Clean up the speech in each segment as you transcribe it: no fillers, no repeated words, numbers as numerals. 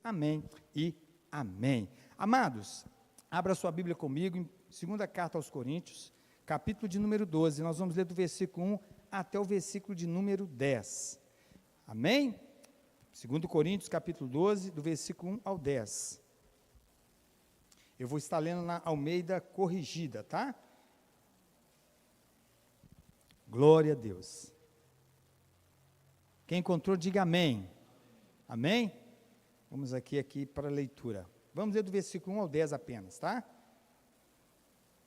Amém e amém. Amados, abra sua Bíblia comigo em 2ª carta aos Coríntios, capítulo de número 12, nós vamos ler do versículo 1 até o versículo de número 10. Amém? 2 Coríntios, capítulo 12, do versículo 1 ao 10. Eu vou estar lendo na Almeida Corrigida, tá? Glória a Deus. Quem encontrou, diga amém. Amém? Vamos aqui para a leitura. Vamos ler do versículo 1 ao 10 apenas, tá?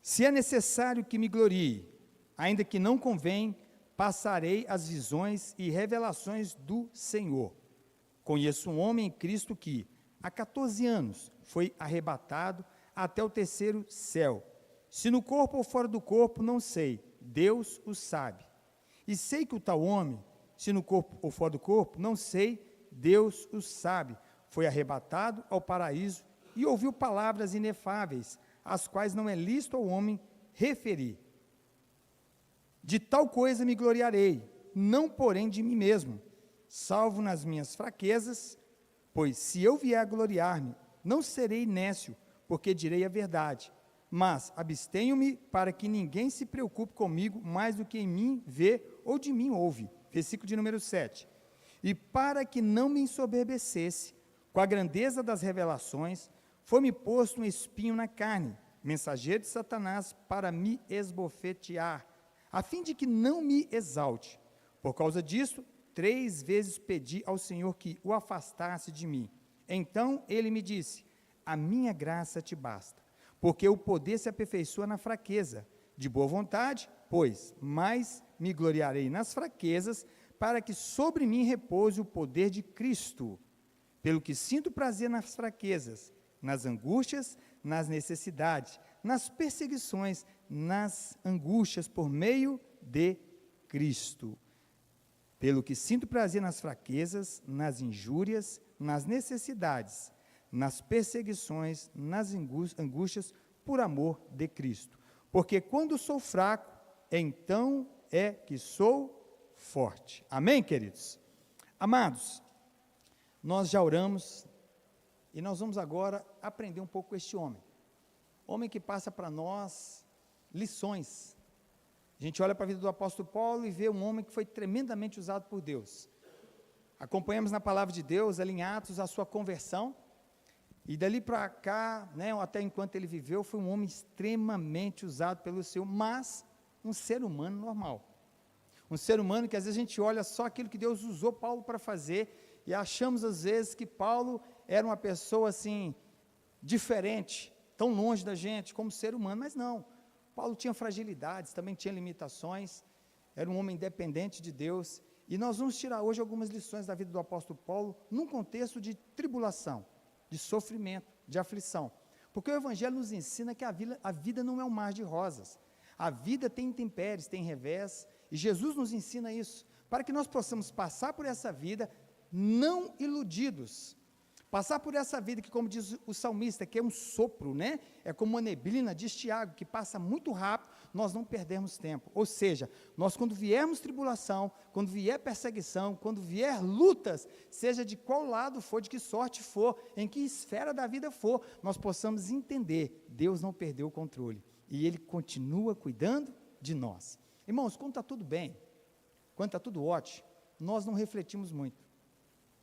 Se é necessário que me glorie, ainda que não convém, passarei as visões e revelações do Senhor. Conheço um homem em Cristo que, há 14 anos, foi arrebatado até o 3º céu. Se no corpo ou fora do corpo, não sei, Deus o sabe. E sei que o tal homem, se no corpo ou fora do corpo, não sei, Deus o sabe. Foi arrebatado ao paraíso e ouviu palavras inefáveis, as quais não é lícito ao homem referir. De tal coisa me gloriarei, não porém de mim mesmo, salvo nas minhas fraquezas, pois se eu vier a gloriar-me, não serei nécio, porque direi a verdade, mas abstenho-me para que ninguém se preocupe comigo mais do que em mim vê ou de mim ouve. Versículo de número 7. E para que não me ensoberbecesse com a grandeza das revelações, foi-me posto um espinho na carne, mensageiro de Satanás, para me esbofetear, a fim de que não me exalte. Por causa disso, 3 vezes pedi ao Senhor que o afastasse de mim. Então ele me disse: a minha graça te basta, porque o poder se aperfeiçoa na fraqueza. De boa vontade, pois, mais me gloriarei nas fraquezas, para que sobre mim repouse o poder de Cristo. Pelo que sinto prazer nas fraquezas, nas angústias, nas necessidades, nas perseguições, nas angústias por meio de Cristo. Pelo que sinto prazer nas fraquezas, nas injúrias, nas necessidades, nas perseguições, nas angústias por amor de Cristo. Porque quando sou fraco, então é que sou forte. Amém, queridos? Amados, nós já oramos e nós vamos agora aprender um pouco com este homem. Homem que passa para nós lições. A gente olha para a vida do apóstolo Paulo e vê um homem que foi tremendamente usado por Deus. Acompanhamos na palavra de Deus, ali em Atos, a sua conversão. E dali para cá, até enquanto ele viveu, foi um homem extremamente usado pelo Senhor, mas um ser humano normal. Um ser humano que às vezes a gente olha só aquilo que Deus usou Paulo para fazer e achamos às vezes que Paulo era uma pessoa assim, diferente, tão longe da gente como ser humano, mas não. Paulo tinha fragilidades, também tinha limitações, era um homem independente de Deus. E nós vamos tirar hoje algumas lições da vida do apóstolo Paulo num contexto de tribulação, de sofrimento, de aflição. Porque o Evangelho nos ensina que a vida não é um mar de rosas. A vida tem intempéries, tem revés, e Jesus nos ensina isso, para que nós possamos passar por essa vida não iludidos. Passar por essa vida que, como diz o salmista, que é um sopro, é como uma neblina, diz Tiago, que passa muito rápido, nós não perdemos tempo. Ou seja, nós quando viermos tribulação, quando vier perseguição, quando vier lutas, seja de qual lado for, de que sorte for, em que esfera da vida for, nós possamos entender, Deus não perdeu o controle, e Ele continua cuidando de nós. Irmãos, quando está tudo bem, quando está tudo ótimo, nós não refletimos muito.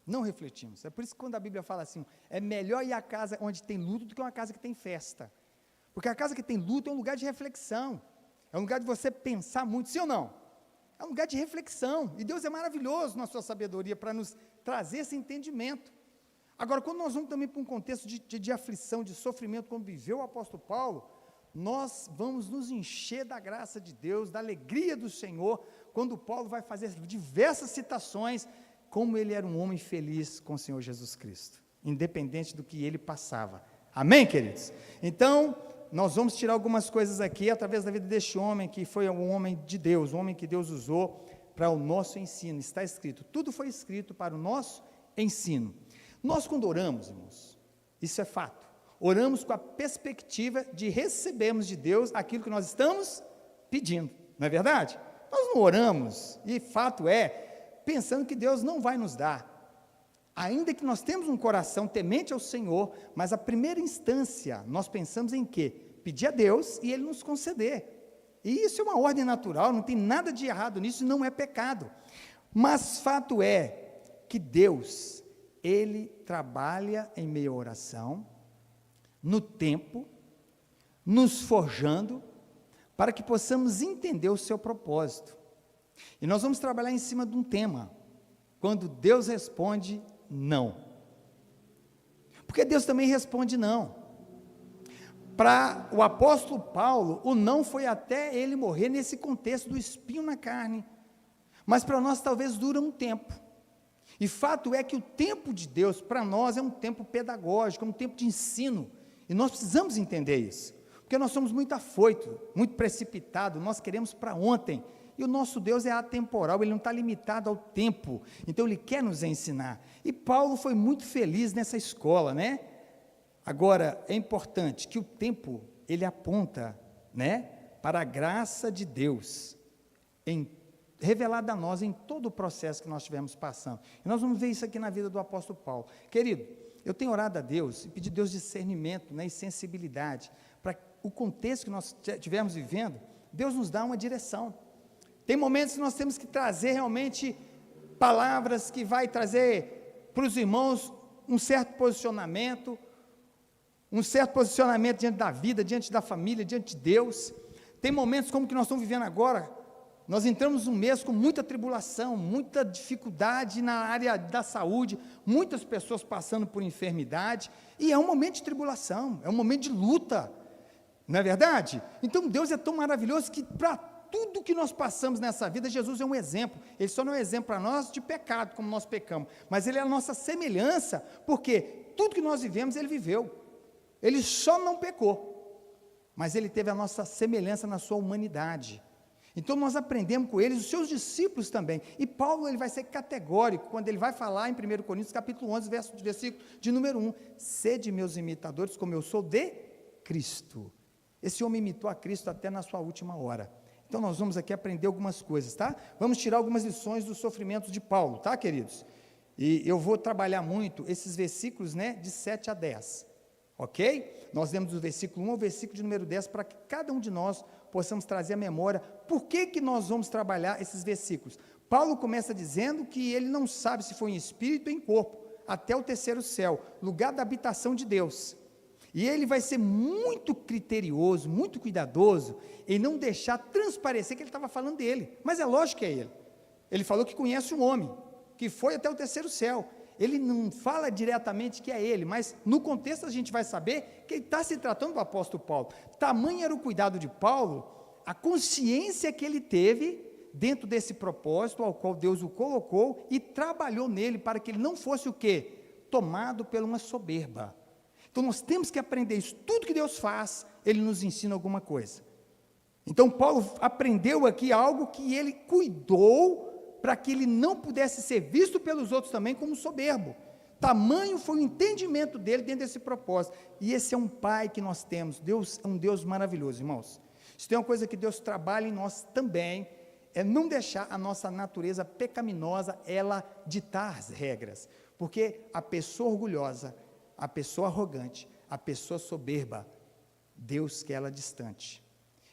Não refletimos. É por isso que quando a Bíblia fala assim, é melhor ir à casa onde tem luto do que uma casa que tem festa. Porque a casa que tem luto é um lugar de reflexão. É um lugar de você pensar muito, sim ou não? É um lugar de reflexão. E Deus é maravilhoso na sua sabedoria para nos trazer esse entendimento. Agora, quando nós vamos também para um contexto de aflição, de sofrimento, como viveu o apóstolo Paulo, nós vamos nos encher da graça de Deus, da alegria do Senhor, quando Paulo vai fazer diversas citações, como ele era um homem feliz com o Senhor Jesus Cristo, independente do que ele passava. Amém, queridos? Então, nós vamos tirar algumas coisas aqui, através da vida deste homem, que foi um homem de Deus, um homem que Deus usou para o nosso ensino. Está escrito, tudo foi escrito para o nosso ensino. Nós quando oramos, irmãos, isso é fato, oramos com a perspectiva de recebermos de Deus aquilo que nós estamos pedindo, não é verdade? Nós não oramos, e fato é, pensando que Deus não vai nos dar. Ainda que nós temos um coração temente ao Senhor, mas a primeira instância, nós pensamos em quê? Pedir a Deus e Ele nos conceder. E isso é uma ordem natural, não tem nada de errado nisso, não é pecado. Mas fato é que Deus, Ele trabalha em meio à oração, no tempo, nos forjando, para que possamos entender o seu propósito. E nós vamos trabalhar em cima de um tema, quando Deus responde não. Porque Deus também responde não. Para o apóstolo Paulo, o não foi até ele morrer nesse contexto do espinho na carne. Mas para nós talvez dura um tempo. E fato é que o tempo de Deus para nós é um tempo pedagógico, é um tempo de ensino. E nós precisamos entender isso. Porque nós somos muito afoitos, muito precipitados, nós queremos para ontem. E o nosso Deus é atemporal, Ele não está limitado ao tempo. Então Ele quer nos ensinar. E Paulo foi muito feliz nessa escola, né? Agora, é importante que o tempo, ele aponta, né, para a graça de Deus, revelada a nós em todo o processo que nós estivemos passando. E nós vamos ver isso aqui na vida do apóstolo Paulo. Querido, eu tenho orado a Deus e pedido a Deus discernimento, né, e sensibilidade, para o contexto que nós estivermos vivendo, Deus nos dá uma direção. Tem momentos que nós temos que trazer realmente palavras que vai trazer para os irmãos um certo posicionamento diante da vida, diante da família, diante de Deus. Tem momentos como que nós estamos vivendo agora, nós entramos num mês com muita tribulação, muita dificuldade na área da saúde, muitas pessoas passando por enfermidade, e é um momento de tribulação, é um momento de luta, não é verdade? Então Deus é tão maravilhoso que para tudo que nós passamos nessa vida, Jesus é um exemplo. Ele só não é um exemplo para nós de pecado, como nós pecamos, mas Ele é a nossa semelhança, porque tudo que nós vivemos, Ele viveu. Ele só não pecou, mas Ele teve a nossa semelhança na sua humanidade. Então nós aprendemos com Ele, os seus discípulos também. E Paulo, ele vai ser categórico, quando ele vai falar em 1 Coríntios, capítulo 11, versículo de número 1, sede meus imitadores, como eu sou de Cristo. Esse homem imitou a Cristo até na sua última hora. Então nós vamos aqui aprender algumas coisas, tá? Vamos tirar algumas lições dos sofrimentos de Paulo, tá, queridos? E eu vou trabalhar muito esses versículos, né, de 7 a 10, ok? Nós lemos do versículo 1 ao versículo de número 10, para que cada um de nós possamos trazer à memória, por que nós vamos trabalhar esses versículos. Paulo começa dizendo que ele não sabe se foi em espírito ou em corpo, até o terceiro céu, lugar da habitação de Deus. E ele vai ser muito criterioso, muito cuidadoso, em não deixar transparecer que ele estava falando dele, mas é lógico que é ele. Ele falou que conhece um homem, que foi até o terceiro céu. Ele não fala diretamente que é ele, mas no contexto a gente vai saber que ele está se tratando do apóstolo Paulo. Tamanho era o cuidado de Paulo, a consciência que ele teve dentro desse propósito ao qual Deus o colocou e trabalhou nele para que ele não fosse o quê? Tomado por uma soberba. Então nós temos que aprender isso. Tudo que Deus faz, Ele nos ensina alguma coisa. Então Paulo aprendeu aqui algo que ele cuidou para que ele não pudesse ser visto pelos outros também como soberbo. Tamanho foi o entendimento dele dentro desse propósito. E esse é um Pai que nós temos. Deus é um Deus maravilhoso, irmãos. Se tem uma coisa que Deus trabalha em nós também, é não deixar a nossa natureza pecaminosa, ela ditar as regras. Porque a pessoa orgulhosa, a pessoa arrogante, a pessoa soberba, Deus quer ela distante.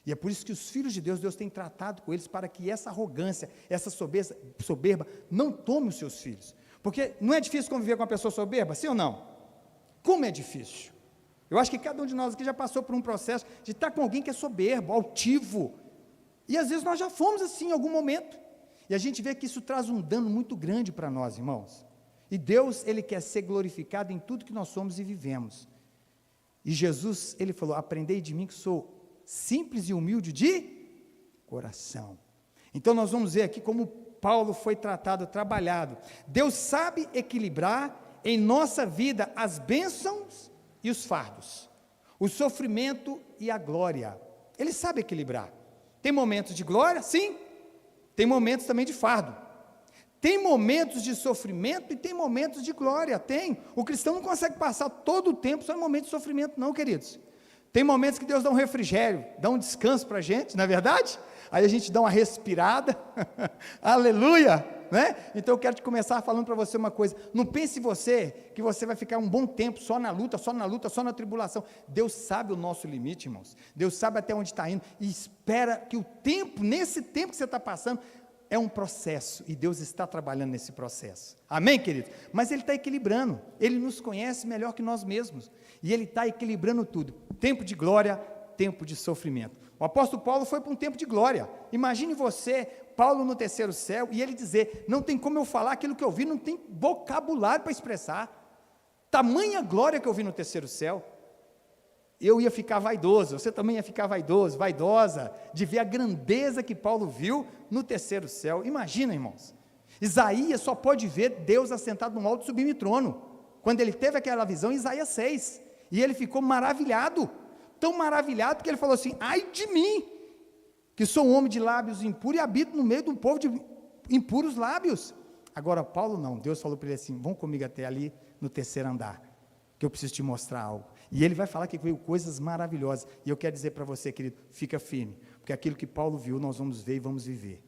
E é por isso que os filhos de Deus, Deus tem tratado com eles para que essa arrogância, essa soberba não tome os seus filhos. Porque não é difícil conviver com uma pessoa soberba, sim ou não? Como é difícil? Eu acho que cada um de nós aqui já passou por um processo de estar com alguém que é soberbo, altivo. E às vezes nós já fomos assim em algum momento. E a gente vê que isso traz um dano muito grande para nós, irmãos. E Deus, Ele quer ser glorificado em tudo que nós somos e vivemos. E Jesus, Ele falou, aprendei de mim que sou simples e humilde de coração. Então nós vamos ver aqui como Paulo foi tratado, trabalhado. Deus sabe equilibrar em nossa vida as bênçãos e os fardos, o sofrimento e a glória. Ele sabe equilibrar. Tem momentos de glória? Sim. Tem momentos também de fardo. Tem momentos de sofrimento e tem momentos de glória, tem. O cristão não consegue passar todo o tempo só em momentos de sofrimento não, queridos. Tem momentos que Deus dá um refrigério, dá um descanso para a gente, não é verdade? Aí a gente dá uma respirada, aleluia, né? Então eu quero te começar falando para você uma coisa, não pense que você vai ficar um bom tempo só na luta, só na tribulação. Deus sabe o nosso limite, irmãos, Deus sabe até onde está indo, e espera que o tempo, nesse tempo que você está passando, é um processo, e Deus está trabalhando nesse processo, amém, querido? Mas Ele está equilibrando, Ele nos conhece melhor que nós mesmos, e Ele está equilibrando tudo, tempo de glória, tempo de sofrimento. O apóstolo Paulo foi para um tempo de glória. Imagine você, Paulo no terceiro céu, e ele dizer, não tem como eu falar aquilo que eu vi, não tem vocabulário para expressar, tamanha glória que eu vi no terceiro céu. Eu ia ficar vaidoso, você também ia ficar vaidoso, vaidosa, de ver a grandeza que Paulo viu no terceiro céu. Imagina, irmãos, Isaías só pode ver Deus assentado no alto e sublime trono, quando ele teve aquela visão em Isaías 6, e ele ficou maravilhado, tão maravilhado que ele falou assim, ai de mim, que sou um homem de lábios impuros e habito no meio de um povo de impuros lábios. Agora Paulo não, Deus falou para ele assim, vão comigo até ali no terceiro andar, que eu preciso te mostrar algo, e ele vai falar que veio coisas maravilhosas, e eu quero dizer para você, querido, fica firme, porque aquilo que Paulo viu, nós vamos ver e vamos viver,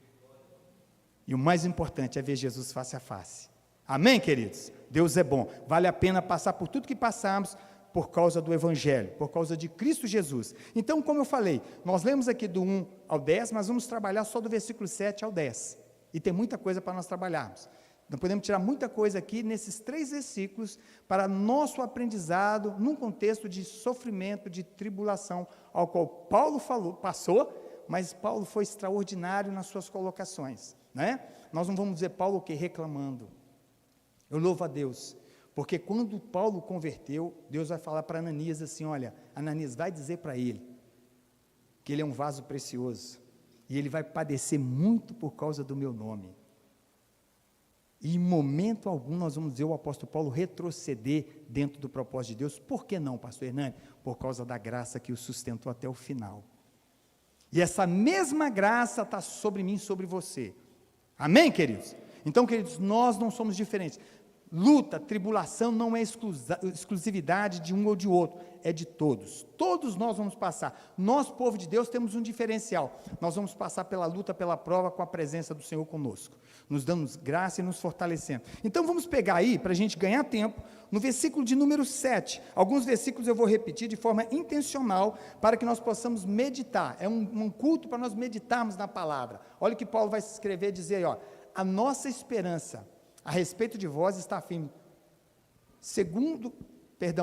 e o mais importante é ver Jesus face a face, amém, queridos? Deus é bom, vale a pena passar por tudo que passamos, por causa do Evangelho, por causa de Cristo Jesus. Então, como eu falei, nós lemos aqui do 1 ao 10, mas vamos trabalhar só do versículo 7 ao 10, e tem muita coisa para nós trabalharmos, nós podemos tirar muita coisa aqui, nesses 3 versículos, para nosso aprendizado, num contexto de sofrimento, de tribulação, ao qual Paulo passou, mas Paulo foi extraordinário nas suas colocações, né? Nós não vamos dizer Paulo o que? Reclamando, eu louvo a Deus, porque quando Paulo converteu, Deus vai falar para Ananias assim, olha, Ananias, vai dizer para ele, que ele é um vaso precioso, e ele vai padecer muito por causa do meu nome, e em momento algum nós vamos ver o apóstolo Paulo retroceder dentro do propósito de Deus. Por que não, pastor Hernani? Por causa da graça que o sustentou até o final, e essa mesma graça está sobre mim e sobre você, amém, queridos? Então, queridos, nós não somos diferentes, luta, tribulação não é exclusividade de um ou de outro, é de todos, todos nós vamos passar, nós povo de Deus temos um diferencial, nós vamos passar pela luta, pela prova com a presença do Senhor conosco, nos dando graça e nos fortalecendo. Então vamos pegar aí, para a gente ganhar tempo, no versículo de número 7, alguns versículos eu vou repetir de forma intencional, para que nós possamos meditar, é um culto para nós meditarmos na palavra. Olha o que Paulo vai escrever e dizer aí, ó, a nossa esperança a respeito de vós está firme.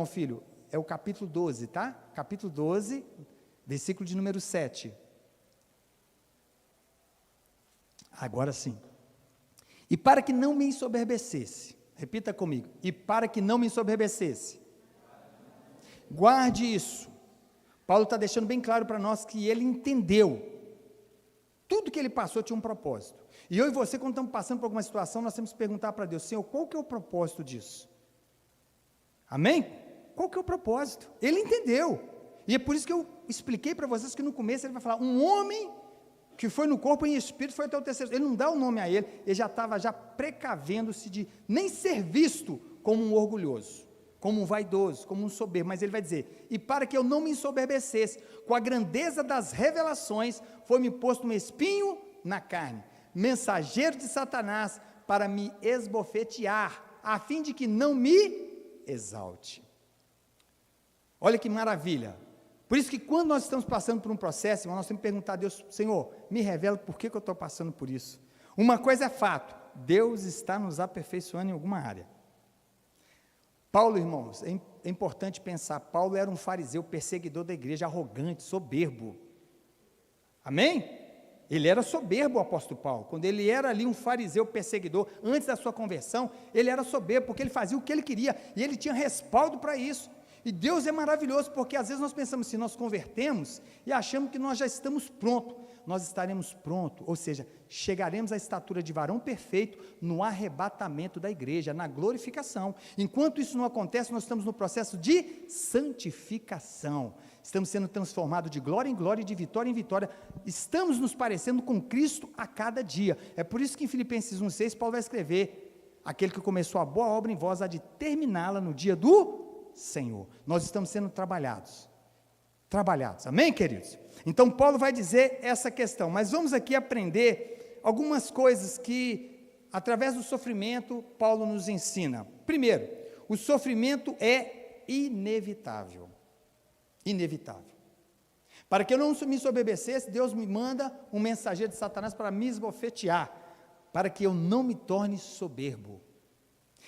Filho, é o capítulo 12, tá? Capítulo 12, versículo de número 7. Agora sim. E para que não me ensoberbecesse, repita comigo, e para que não me ensoberbecesse, guarde isso. Paulo está deixando bem claro para nós que ele entendeu, tudo que ele passou tinha um propósito. E eu e você, quando estamos passando por alguma situação, nós temos que perguntar para Deus, Senhor, qual que é o propósito disso? Amém? Qual que é o propósito? Ele entendeu, e é por isso que eu expliquei para vocês que no começo ele vai falar, um homem que foi no corpo em espírito, foi até o terceiro, ele não dá o nome a ele já estava já precavendo-se de nem ser visto como um orgulhoso, como um vaidoso, como um soberbo, mas ele vai dizer, e para que eu não me ensoberbecesse, com a grandeza das revelações, foi-me posto um espinho na carne, mensageiro de Satanás, para me esbofetear, a fim de que não me exalte. Olha que maravilha, por isso que quando nós estamos passando por um processo, nós temos que perguntar a Deus, Senhor, me revela por que eu estou passando por isso. Uma coisa é fato, Deus está nos aperfeiçoando em alguma área. Paulo, irmãos, é importante pensar, Paulo era um fariseu, perseguidor da igreja, arrogante, soberbo, amém? Ele era soberbo, o apóstolo Paulo, quando ele era ali um fariseu perseguidor, antes da sua conversão, ele era soberbo, porque ele fazia o que ele queria, e ele tinha respaldo para isso, e Deus é maravilhoso, porque às vezes nós pensamos assim, nós convertemos, e achamos que nós já estamos prontos, nós estaremos prontos, ou seja, chegaremos à estatura de varão perfeito, no arrebatamento da igreja, na glorificação, enquanto isso não acontece, nós estamos no processo de santificação, estamos sendo transformados de glória em glória e de vitória em vitória, estamos nos parecendo com Cristo a cada dia, é por isso que em Filipenses 1,6 Paulo vai escrever, aquele que começou a boa obra em vós, há de terminá-la no dia do Senhor, nós estamos sendo trabalhados, amém, queridos? Então Paulo vai dizer essa questão, mas vamos aqui aprender algumas coisas que através do sofrimento, Paulo nos ensina. Primeiro, o sofrimento é inevitável. Inevitável. Para que eu não me soberbecesse, Deus me manda um mensageiro de Satanás para me esbofetear, para que eu não me torne soberbo.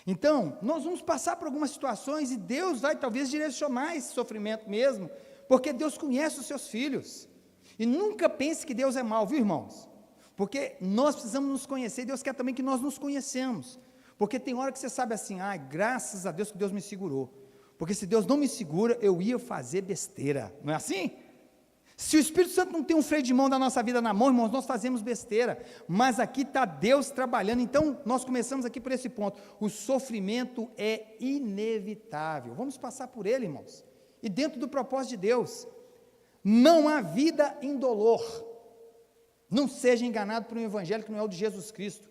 Então, nós vamos passar por algumas situações e Deus vai talvez direcionar esse sofrimento mesmo, porque Deus conhece os seus filhos. E nunca pense que Deus é mau, viu, irmãos? Porque nós precisamos nos conhecer, e Deus quer também que nós nos conhecemos. Porque tem hora que você sabe assim, graças a Deus que Deus me segurou. Porque se Deus não me segura, eu ia fazer besteira. Não é assim? Se o Espírito Santo não tem um freio de mão da nossa vida na mão, irmãos, nós fazemos besteira. Mas aqui está Deus trabalhando. Então, nós começamos aqui por esse ponto. O sofrimento é inevitável. Vamos passar por ele, irmãos. E dentro do propósito de Deus, não há vida indolor. Não seja enganado por um evangelho que não é o de Jesus Cristo.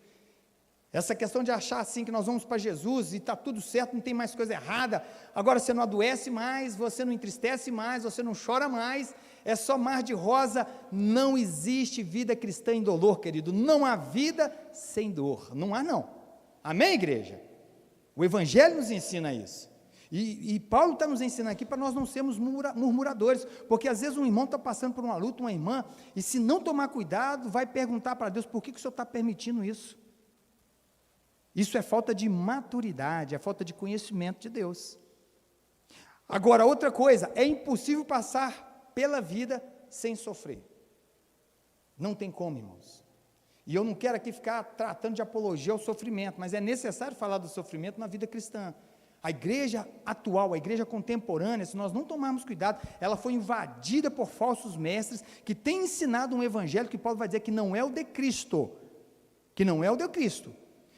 Essa questão de achar assim que nós vamos para Jesus e está tudo certo, não tem mais coisa errada, agora você não adoece mais, você não entristece mais, você não chora mais, é só mar de rosa. Não existe vida cristã indolor, querido, não há vida sem dor, não há não. Amém, igreja? O evangelho nos ensina isso. E Paulo está nos ensinando aqui para nós não sermos murmuradores, porque às vezes um irmão está passando por uma luta, uma irmã, e se não tomar cuidado, vai perguntar para Deus, por que o Senhor está permitindo isso? Isso é falta de maturidade, é falta de conhecimento de Deus. Agora, outra coisa, é impossível passar pela vida sem sofrer. Não tem como, irmãos. E eu não quero aqui ficar tratando de apologia ao sofrimento, mas é necessário falar do sofrimento na vida cristã. A igreja atual, a igreja contemporânea, se nós não tomarmos cuidado, ela foi invadida por falsos mestres, que têm ensinado um evangelho que Paulo vai dizer que não é o de Cristo, que não é o de Cristo,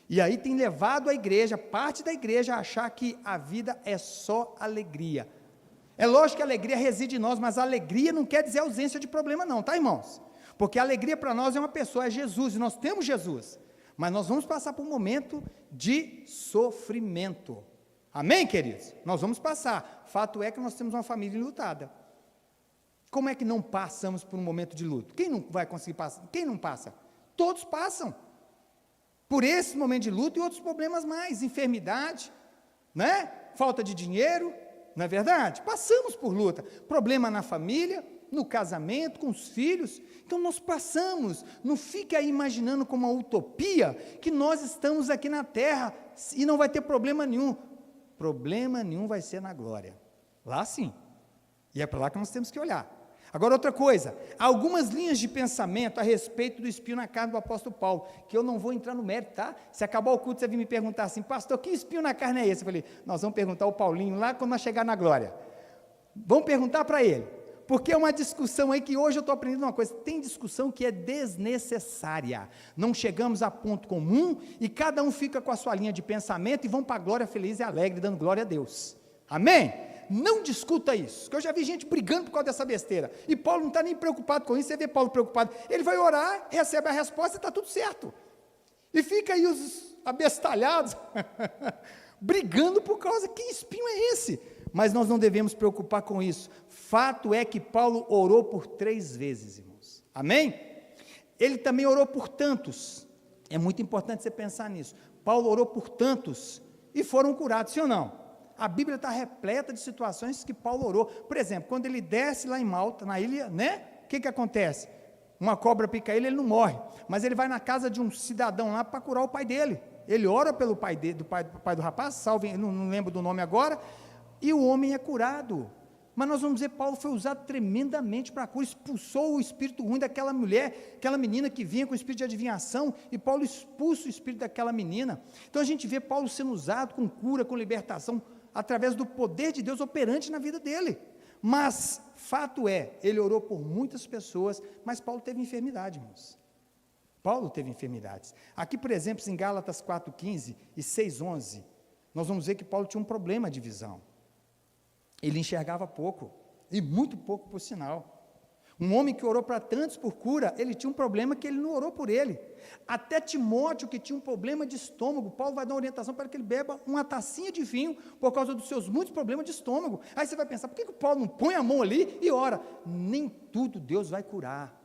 e aí tem levado a igreja, parte da igreja, a achar que a vida é só alegria. É lógico que a alegria reside em nós, mas a alegria não quer dizer ausência de problema não, tá, irmãos? Porque a alegria para nós é uma pessoa, é Jesus, e nós temos Jesus, mas nós vamos passar por um momento de sofrimento. Amém, queridos? Nós vamos passar. Fato é que nós temos uma família enlutada. Como é que não passamos por um momento de luto? Quem não vai conseguir passar? Quem não passa? Todos passam. Por esse momento de luto e outros problemas mais. Enfermidade, né? Falta de dinheiro, não é verdade? Passamos por luta. Problema na família, no casamento, com os filhos. Então nós passamos. Não fique aí imaginando como uma utopia que nós estamos aqui na terra e não vai ter problema nenhum. Problema nenhum vai ser na glória, lá sim, e é para lá que nós temos que olhar. Agora outra coisa, há algumas linhas de pensamento a respeito do espinho na carne do apóstolo Paulo, que eu não vou entrar no mérito, tá? Se acabar o culto, você vir me perguntar assim, pastor, que espinho na carne é esse? Eu falei, nós vamos perguntar ao Paulinho lá quando nós chegar na glória, vamos perguntar para ele, porque é uma discussão aí que hoje eu estou aprendendo uma coisa, tem discussão que é desnecessária, não chegamos a ponto comum, e cada um fica com a sua linha de pensamento, e vão para a glória feliz e alegre, dando glória a Deus, amém? Não discuta isso, que eu já vi gente brigando por causa dessa besteira, e Paulo não está nem preocupado com isso. Você vê Paulo preocupado, ele vai orar, recebe a resposta e está tudo certo, e fica aí os abestalhados, brigando por causa, que espinho é esse? Mas nós não devemos preocupar com isso. Fato é que Paulo orou por 3 vezes, irmãos. Amém? Ele também orou por tantos. É muito importante você pensar nisso. Paulo orou por tantos e foram curados, sim ou não? A Bíblia está repleta de situações que Paulo orou. Por exemplo, quando ele desce lá em Malta, na ilha, né? O que acontece? Uma cobra pica ele não morre. Mas ele vai na casa de um cidadão lá para curar o pai dele. Ele ora pelo pai do rapaz, salve, não lembro do nome agora, e o homem é curado. Mas nós vamos dizer, Paulo foi usado tremendamente para a cura, expulsou o espírito ruim daquela mulher, aquela menina que vinha com o espírito de adivinhação, e Paulo expulsa o espírito daquela menina. Então a gente vê Paulo sendo usado com cura, com libertação, através do poder de Deus operante na vida dele. Mas, fato é, ele orou por muitas pessoas, mas Paulo teve enfermidade, irmãos. Paulo teve enfermidades. Aqui, por exemplo, em Gálatas 4,15 e 6,11, nós vamos ver que Paulo tinha um problema de visão. Ele enxergava pouco, e muito pouco por sinal. Um homem que orou para tantos por cura, ele tinha um problema que ele não orou por ele. Até Timóteo, que tinha um problema de estômago, Paulo vai dar uma orientação para que ele beba uma tacinha de vinho, por causa dos seus muitos problemas de estômago. Aí você vai pensar, por que o Paulo não põe a mão ali e ora? Nem tudo Deus vai curar.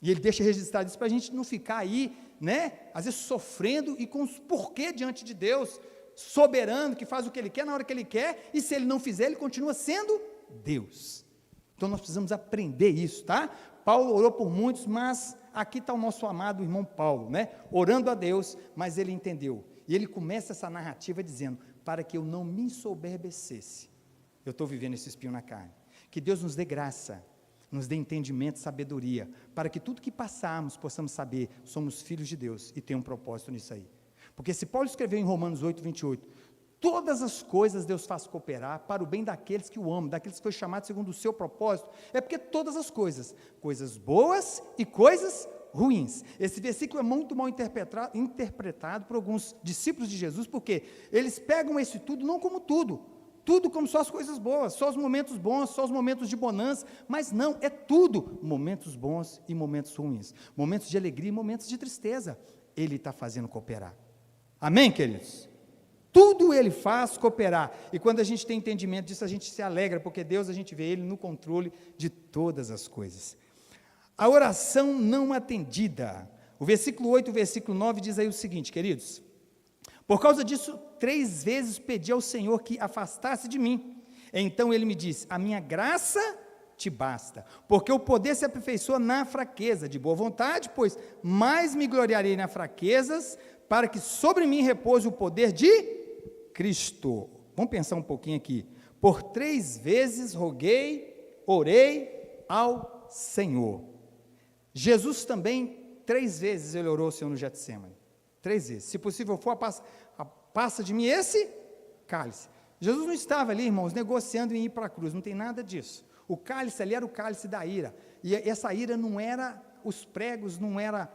E ele deixa registrado isso para a gente não ficar aí né, às vezes sofrendo e com os porquê diante de Deus, soberano, que faz o que Ele quer na hora que Ele quer, e se Ele não fizer, Ele continua sendo Deus. Então nós precisamos aprender isso, tá? Paulo orou por muitos, mas aqui está o nosso amado irmão Paulo, né, orando a Deus, mas ele entendeu, e ele começa essa narrativa dizendo, para que eu não me ensoberbecesse, eu estou vivendo esse espinho na carne, que Deus nos dê graça, nos dê entendimento, sabedoria, para que tudo que passarmos, possamos saber, somos filhos de Deus, e tem um propósito nisso aí, porque se Paulo escreveu em Romanos 8, 28, todas as coisas Deus faz cooperar para o bem daqueles que o amam, daqueles que foi chamado segundo o seu propósito, é porque todas as coisas, coisas boas e coisas ruins. Esse versículo é muito mal interpretado por alguns discípulos de Jesus, porque eles pegam esse tudo não como tudo como só as coisas boas, só os momentos bons, só os momentos de bonança, mas não, é tudo, momentos bons e momentos ruins, momentos de alegria e momentos de tristeza, Ele está fazendo cooperar. Amém, queridos? Tudo Ele faz cooperar, e quando a gente tem entendimento disso, a gente se alegra, porque Deus, a gente vê Ele no controle de todas as coisas. A oração não atendida, o versículo 8 e o versículo 9 diz aí o seguinte, queridos, por causa disso, 3 vezes pedi ao Senhor que afastasse de mim, então Ele me disse, a minha graça te basta, porque o poder se aperfeiçoa na fraqueza, de boa vontade, pois mais me gloriarei nas fraquezas, para que sobre mim repouse o poder de Cristo. Vamos pensar um pouquinho aqui, por 3 vezes roguei, orei ao Senhor. Jesus também, 3 vezes ele orou ao Senhor no Getsemane, 3 vezes, se possível for, passa de mim esse cálice. Jesus não estava ali, irmãos, negociando em ir para a cruz, não tem nada disso, o cálice ali era o cálice da ira, e essa ira não era os pregos, não era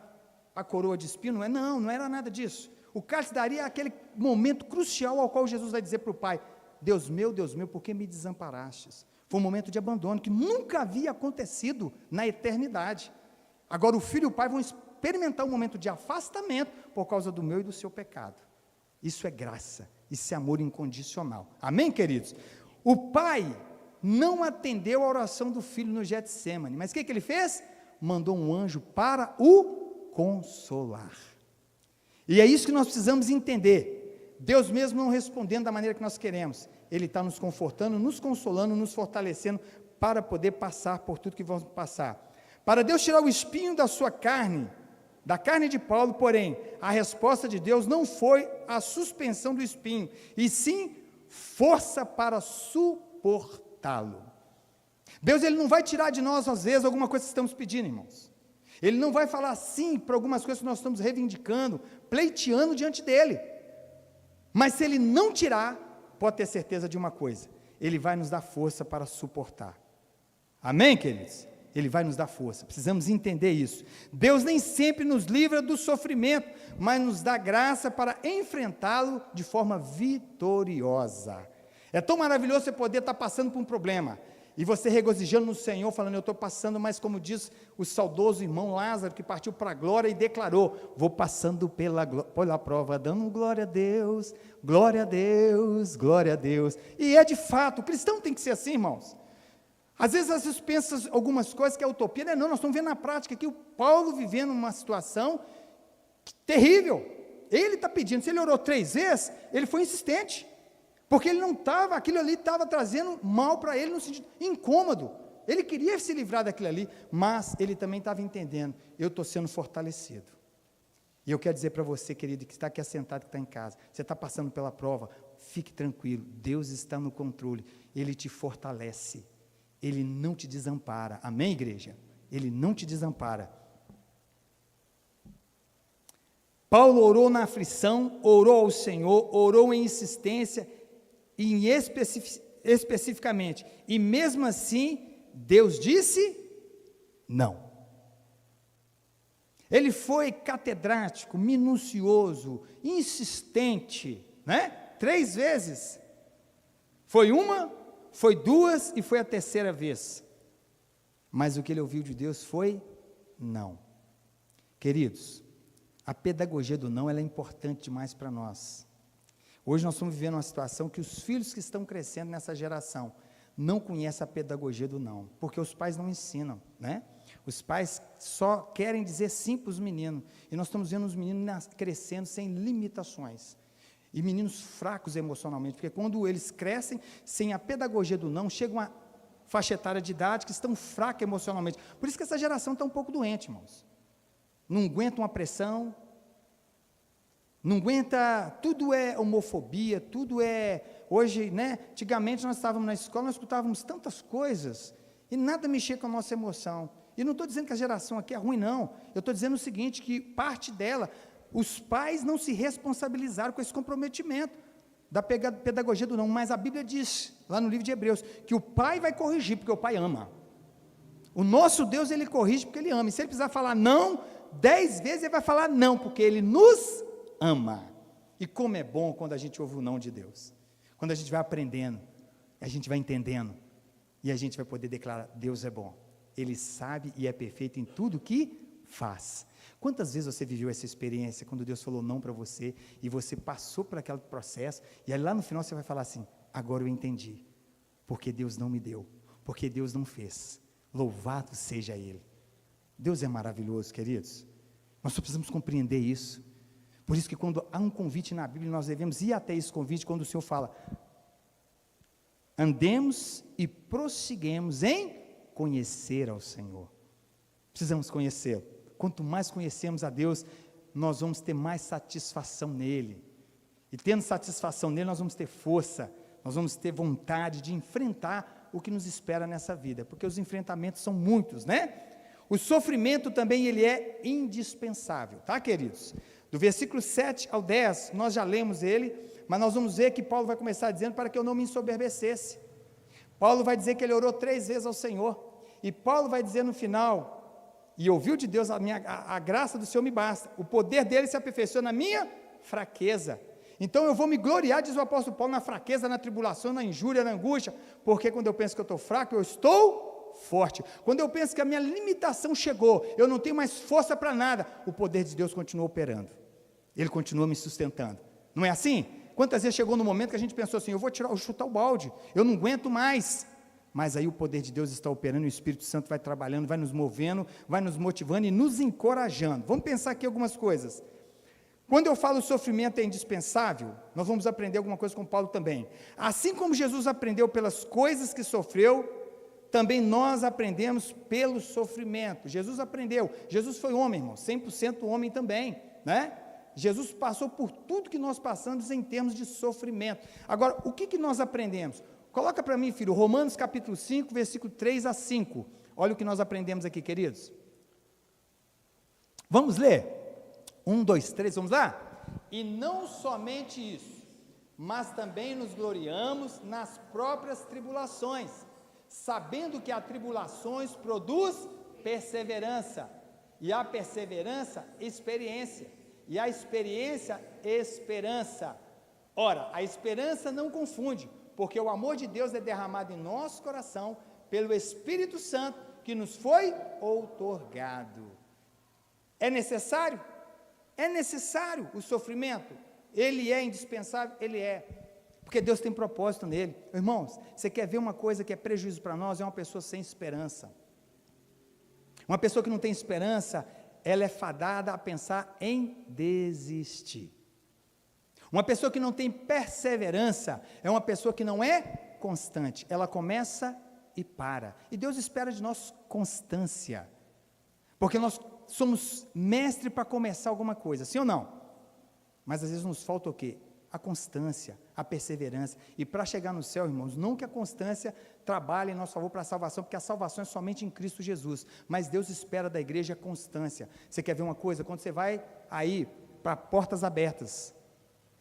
a coroa de espinho, não era nada disso, o cálice da ira é aquele momento crucial ao qual Jesus vai dizer para o Pai, Deus meu, por que me desamparastes? Foi um momento de abandono, que nunca havia acontecido na eternidade, agora o Filho e o Pai vão experimentar um momento de afastamento, por causa do meu e do seu pecado, isso é graça, isso é amor incondicional, amém, queridos? O Pai não atendeu a oração do Filho no Getsemane, mas o que ele fez? Mandou um anjo para o consolar, e é isso que nós precisamos entender, Deus mesmo não respondendo da maneira que nós queremos, Ele está nos confortando, nos consolando, nos fortalecendo, para poder passar por tudo que vamos passar, para Deus tirar o espinho da sua carne, da carne de Paulo, porém, a resposta de Deus não foi a suspensão do espinho, e sim, força para suportá-lo. Deus, Ele não vai tirar de nós, às vezes, alguma coisa que estamos pedindo, irmãos, Ele não vai falar sim para algumas coisas que nós estamos reivindicando, pleiteando diante dEle, mas se Ele não tirar, pode ter certeza de uma coisa, Ele vai nos dar força para suportar, amém, queridos? Ele vai nos dar força, precisamos entender isso, Deus nem sempre nos livra do sofrimento, mas nos dá graça para enfrentá-lo de forma vitoriosa, é tão maravilhoso você poder estar passando por um problema, e você regozijando no Senhor, falando, eu estou passando, mas como diz o saudoso irmão Lázaro, que partiu para a glória e declarou, vou passando pela prova, dando glória a Deus, glória a Deus, glória a Deus, e é de fato, o cristão tem que ser assim, irmãos, às vezes pensa algumas coisas que é utopia, não, nós estamos vendo na prática aqui, o Paulo vivendo uma situação terrível, ele está pedindo, se ele orou 3 vezes, ele foi insistente, porque ele não estava, aquilo ali estava trazendo mal para ele, no sentido incômodo, ele queria se livrar daquilo ali, mas ele também estava entendendo, eu estou sendo fortalecido, e eu quero dizer para você, querido, que está aqui assentado, que está em casa, você está passando pela prova, fique tranquilo, Deus está no controle, Ele te fortalece, Ele não te desampara, amém, igreja? Ele não te desampara. Paulo orou na aflição, orou ao Senhor, orou em insistência, e especificamente, e mesmo assim, Deus disse, não. Ele foi catedrático, minucioso, insistente, né? 3 vezes, foi uma, foi 2 e foi a 3ª vez, mas o que ele ouviu de Deus foi não. Queridos, a pedagogia do não, ela é importante demais para nós. Hoje nós estamos vivendo uma situação que os filhos que estão crescendo nessa geração não conhecem a pedagogia do não, porque os pais não ensinam, né? Os pais só querem dizer sim para os meninos, e nós estamos vendo os meninos crescendo sem limitações, e meninos fracos emocionalmente, porque quando eles crescem sem a pedagogia do não, chega uma faixa etária de idade que estão fracos emocionalmente. Por isso que essa geração está um pouco doente, irmãos. Não aguenta uma pressão, não aguenta, tudo é homofobia, tudo é, hoje, né, antigamente nós estávamos na escola, nós escutávamos tantas coisas, e nada mexia com a nossa emoção. E não estou dizendo que a geração aqui é ruim, não. Eu estou dizendo o seguinte, que parte dela, os pais não se responsabilizaram com esse comprometimento da pedagogia do não, mas a Bíblia diz, lá no livro de Hebreus, que o pai vai corrigir, porque o pai ama. O nosso Deus, ele corrige porque ele ama, e se ele precisar falar não, 10 vezes ele vai falar não, porque ele nos ama. E como é bom quando a gente ouve o não de Deus, quando a gente vai aprendendo, a gente vai entendendo, e a gente vai poder declarar, Deus é bom, Ele sabe e é perfeito em tudo que faz. Quantas vezes você viveu essa experiência, quando Deus falou não para você, e você passou por aquele processo, e aí lá no final você vai falar assim, agora eu entendi, porque Deus não me deu, porque Deus não fez, louvado seja Ele. Deus é maravilhoso, queridos, nós só precisamos compreender isso. Por isso que quando há um convite na Bíblia, nós devemos ir até esse convite, quando o Senhor fala, andemos e prosseguemos em conhecer ao Senhor. Precisamos conhecê-lo. Quanto mais conhecemos a Deus, nós vamos ter mais satisfação nele. E tendo satisfação nele, nós vamos ter força, nós vamos ter vontade de enfrentar o que nos espera nessa vida, porque os enfrentamentos são muitos, né? O sofrimento também, ele é indispensável, tá, queridos? Do versículo 7 ao 10, nós já lemos ele, mas nós vamos ver que Paulo vai começar dizendo para que eu não me ensoberbecesse. Paulo vai dizer que ele orou 3 vezes ao Senhor, e Paulo vai dizer no final, e ouviu de Deus, a graça do Senhor me basta, o poder dele se aperfeiçoa na minha fraqueza. Então eu vou me gloriar, diz o apóstolo Paulo, na fraqueza, na tribulação, na injúria, na angústia, porque quando eu penso que eu estou fraco, eu estou forte. Quando eu penso que a minha limitação chegou, eu não tenho mais força para nada, o poder de Deus continua operando, Ele continua me sustentando. Não é assim? Quantas vezes chegou no momento que a gente pensou assim, eu vou chutar o balde, eu não aguento mais, mas aí o poder de Deus está operando, e o Espírito Santo vai trabalhando, vai nos movendo, vai nos motivando e nos encorajando. Vamos pensar aqui algumas coisas. Quando eu falo sofrimento é indispensável, nós vamos aprender alguma coisa com Paulo também. Assim como Jesus aprendeu pelas coisas que sofreu, também nós aprendemos pelo sofrimento. Jesus aprendeu, Jesus foi homem, irmão, 100% homem também, né? Jesus passou por tudo que nós passamos em termos de sofrimento. Agora, o que nós aprendemos? Coloca para mim, filho, Romanos capítulo 5, versículo 3 a 5. Olha o que nós aprendemos aqui, queridos. Vamos ler? 1, 2, 3, vamos lá? E não somente isso, mas também nos gloriamos nas próprias tribulações, sabendo que as tribulações produz perseverança, e a perseverança, experiência, e a experiência, esperança. Ora, a esperança não confunde, porque o amor de Deus é derramado em nosso coração, pelo Espírito Santo, que nos foi outorgado. É necessário? É necessário o sofrimento? Ele é indispensável? Ele é, porque Deus tem propósito nele. Irmãos, você quer ver uma coisa que é prejuízo para nós? É uma pessoa sem esperança. Uma pessoa que não tem esperança, ela é fadada a pensar em desistir. Uma pessoa que não tem perseverança, é uma pessoa que não é constante, ela começa e para, e Deus espera de nós constância, porque nós somos mestre para começar alguma coisa, sim ou não? Mas às vezes nos falta o quê? A constância, a perseverança, e para chegar no céu, irmãos, não que a constância trabalhe em nosso favor para a salvação, porque a salvação é somente em Cristo Jesus, mas Deus espera da igreja a constância. Você quer ver uma coisa? Quando você vai aí para Portas Abertas,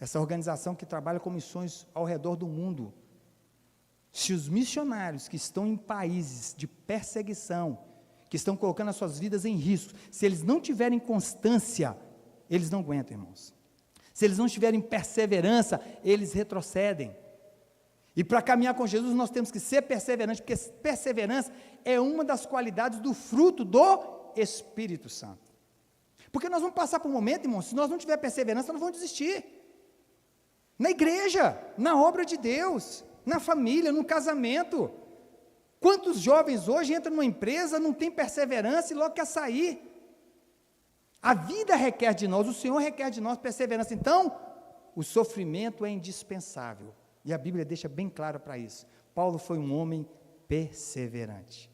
essa organização que trabalha com missões ao redor do mundo, se os missionários que estão em países de perseguição, que estão colocando as suas vidas em risco, se eles não tiverem constância, eles não aguentam, irmãos. Se eles não tiverem perseverança, eles retrocedem. E para caminhar com Jesus, nós temos que ser perseverantes, porque perseverança é uma das qualidades do fruto do Espírito Santo. Porque nós vamos passar por um momento, irmãos, se nós não tiver perseverança, nós vamos desistir. Na igreja, na obra de Deus, na família, no casamento. Quantos jovens hoje entram numa empresa, não tem perseverança e logo quer sair? A vida requer de nós, o Senhor requer de nós perseverança. Então, o sofrimento é indispensável. E a Bíblia deixa bem claro para isso. Paulo foi um homem perseverante.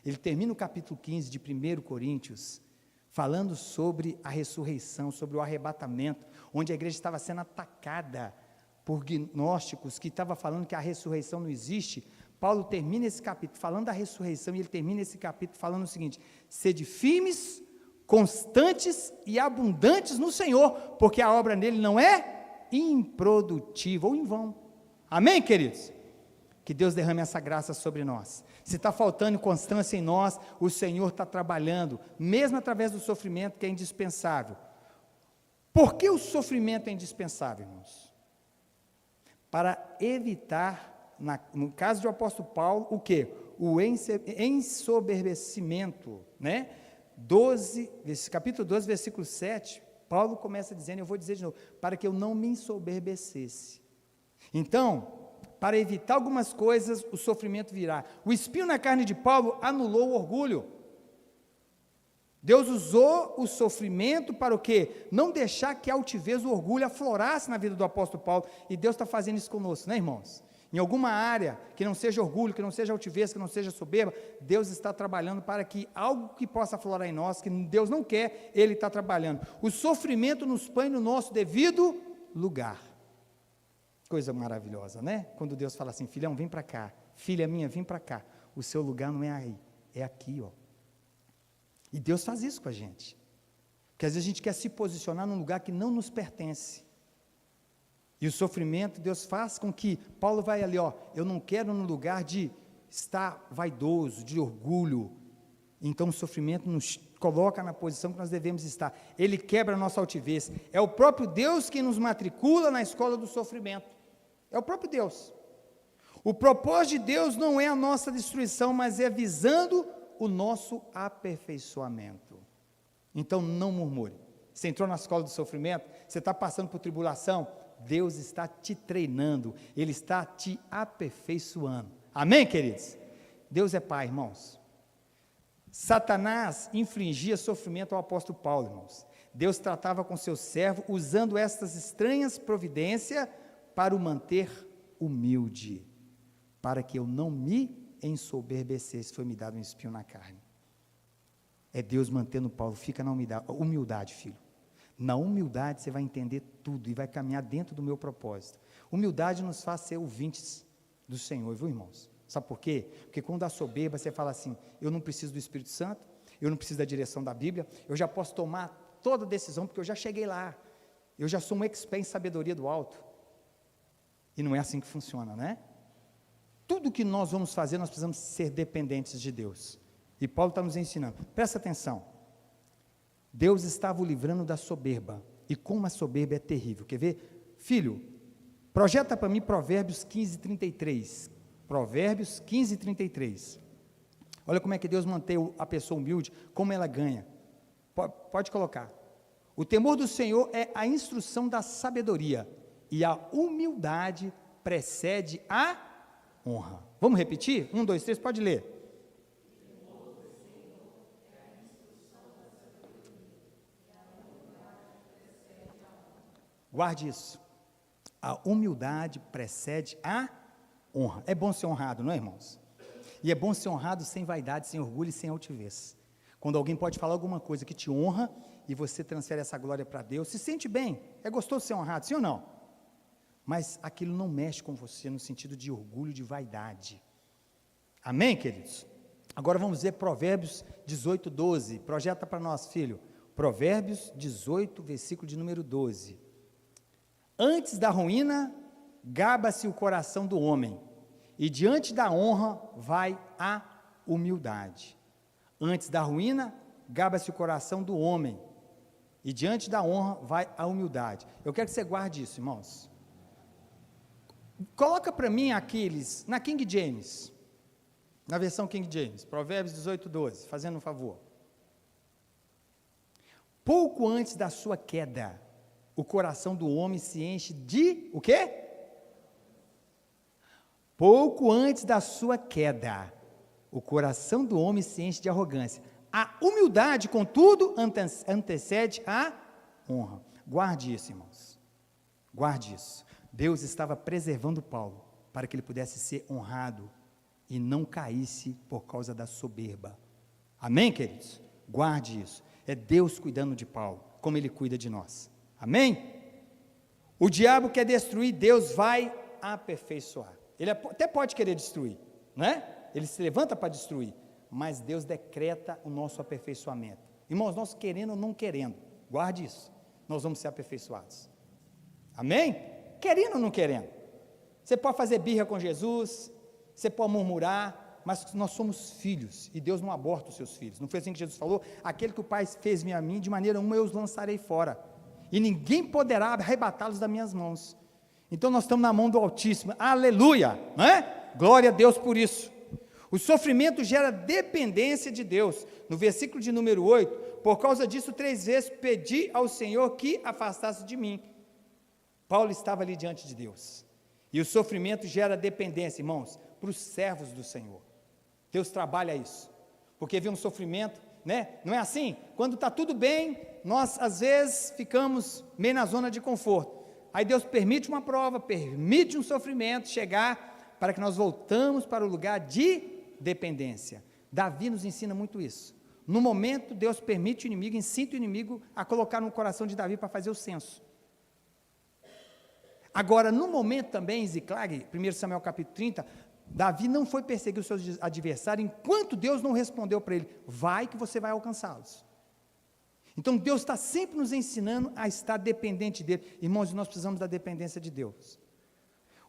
Ele termina o capítulo 15 de 1 Coríntios, falando sobre a ressurreição, sobre o arrebatamento, onde a igreja estava sendo atacada por gnósticos, que estavam falando que a ressurreição não existe. Paulo termina esse capítulo falando da ressurreição, e ele termina esse capítulo falando o seguinte: sede firmes, constantes e abundantes no Senhor, porque a obra nele não é improdutiva ou em vão. Amém, queridos? Que Deus derrame essa graça sobre nós. Se está faltando constância em nós, o Senhor está trabalhando, mesmo através do sofrimento, que é indispensável. Por que o sofrimento é indispensável, irmãos? Para evitar, no caso do apóstolo Paulo, o quê? O ensoberbecimento, né? Capítulo 12, versículo 7, Paulo começa dizendo, eu vou dizer de novo, para que eu não me ensoberbecesse. Então, para evitar algumas coisas, o sofrimento virá. O espinho na carne de Paulo anulou o orgulho. Deus usou o sofrimento para o quê? Não deixar que a altivez, o orgulho aflorasse na vida do apóstolo Paulo, e Deus está fazendo isso conosco, né, irmãos? Em alguma área, que não seja orgulho, que não seja altivez, que não seja soberba, Deus está trabalhando para que algo que possa aflorar em nós, que Deus não quer, Ele está trabalhando. O sofrimento nos põe no nosso devido lugar. Coisa maravilhosa, né? Quando Deus fala assim, filhão, vem para cá, filha minha, vem para cá, o seu lugar não é aí, é aqui, ó. E Deus faz isso com a gente, porque às vezes a gente quer se posicionar num lugar que não nos pertence, e o sofrimento, Deus faz com que, Paulo vai ali, ó, eu não quero num lugar de estar vaidoso, de orgulho, então o sofrimento nos coloca na posição que nós devemos estar, ele quebra a nossa altivez, é o próprio Deus quem nos matricula na escola do sofrimento, é o próprio Deus. O propósito de Deus não é a nossa destruição, mas é visando o nosso aperfeiçoamento. Então não murmure. Você entrou na escola do sofrimento, você está passando por tribulação, Deus está te treinando, Ele está te aperfeiçoando. Amém, queridos? Deus é Pai, irmãos. Satanás infligia sofrimento ao apóstolo Paulo, irmãos. Deus tratava com seu servo, usando estas estranhas providências para o manter humilde, para que eu não me ensoberbecesse, foi me dado um espinho na carne. É Deus mantendo Paulo, fica na humildade, filho. Na humildade você vai entender tudo e vai caminhar dentro do meu propósito. Humildade nos faz ser ouvintes do Senhor, viu, irmãos? Sabe por quê? Porque quando dá soberba, você fala assim, eu não preciso do Espírito Santo, eu não preciso da direção da Bíblia, eu já posso tomar toda decisão, porque eu já cheguei lá, eu já sou um expert em sabedoria do alto. E não é assim que funciona, né? Tudo que nós vamos fazer, nós precisamos ser dependentes de Deus. E Paulo está nos ensinando, presta atenção, Deus estava o livrando da soberba, e como a soberba é terrível, quer ver? Filho, projeta para mim Provérbios 15, 33, Provérbios 15, 33, olha como é que Deus mantém a pessoa humilde, como ela ganha, pode colocar, o temor do Senhor é a instrução da sabedoria, e a humildade precede a honra. Vamos repetir? 1, 2, 3, pode ler. Guarde isso. A humildade precede a honra. É bom ser honrado, não é, irmãos? E é bom ser honrado sem vaidade, sem orgulho e sem altivez. Quando alguém pode falar alguma coisa que te honra e você transfere essa glória para Deus, se sente bem, é gostoso ser honrado, sim ou não? Mas aquilo não mexe com você no sentido de orgulho, de vaidade. Amém, queridos? Agora vamos ver Provérbios 18, 12. Projeta para nós, filho. Provérbios 18, versículo de número 12. Antes da ruína, gaba-se o coração do homem, e diante da honra vai a humildade. Antes da ruína, gaba-se o coração do homem, e diante da honra vai a humildade. Eu quero que você guarde isso, irmãos. Coloca para mim aqueles, na King James, na versão King James, Provérbios 18, 12, fazendo um favor. Pouco antes da sua queda, o coração do homem se enche de, o quê? Pouco antes da sua queda, O coração do homem se enche de arrogância. A humildade, contudo, antecede a honra. Guarde isso, irmãos. Guarde isso. Deus estava preservando Paulo para que ele pudesse ser honrado e não caísse por causa da soberba. Amém, queridos? Guarde isso. É Deus cuidando de Paulo, como ele cuida de nós. Amém? O diabo quer destruir, Deus vai aperfeiçoar. Ele até pode querer destruir, né? Ele se levanta para destruir, mas Deus decreta o nosso aperfeiçoamento. Irmãos, nós querendo ou não querendo, guarde isso, nós vamos ser aperfeiçoados. Amém? Querendo ou não querendo. Você pode fazer birra com Jesus, você pode murmurar, mas nós somos filhos, e Deus não aborta os seus filhos. Não foi assim que Jesus falou? Aquele que o Pai fez-me a mim, de maneira uma eu os lançarei fora, e ninguém poderá arrebatá-los das minhas mãos. Então nós estamos na mão do Altíssimo, aleluia, não é? Glória a Deus por isso. O sofrimento gera dependência de Deus. No versículo de número 8, por causa disso 3 vezes pedi ao Senhor que afastasse de mim. Paulo estava ali diante de Deus. E o sofrimento gera dependência, irmãos, para os servos do Senhor. Deus trabalha isso. Porque vê um sofrimento, né? Não é assim? Quando está tudo bem, nós às vezes ficamos meio na zona de conforto. Aí Deus permite uma prova, permite um sofrimento chegar para que nós voltamos para o lugar de dependência. Davi nos ensina muito isso. No momento, Deus permite o inimigo, incita o inimigo a colocar no coração de Davi para fazer o censo. Agora, no momento também, Ziclag, 1 Samuel capítulo 30, Davi não foi perseguir os seus adversários enquanto Deus não respondeu para ele, vai que você vai alcançá-los. Então Deus está sempre nos ensinando a estar dependente dele. Irmãos, nós precisamos da dependência de Deus.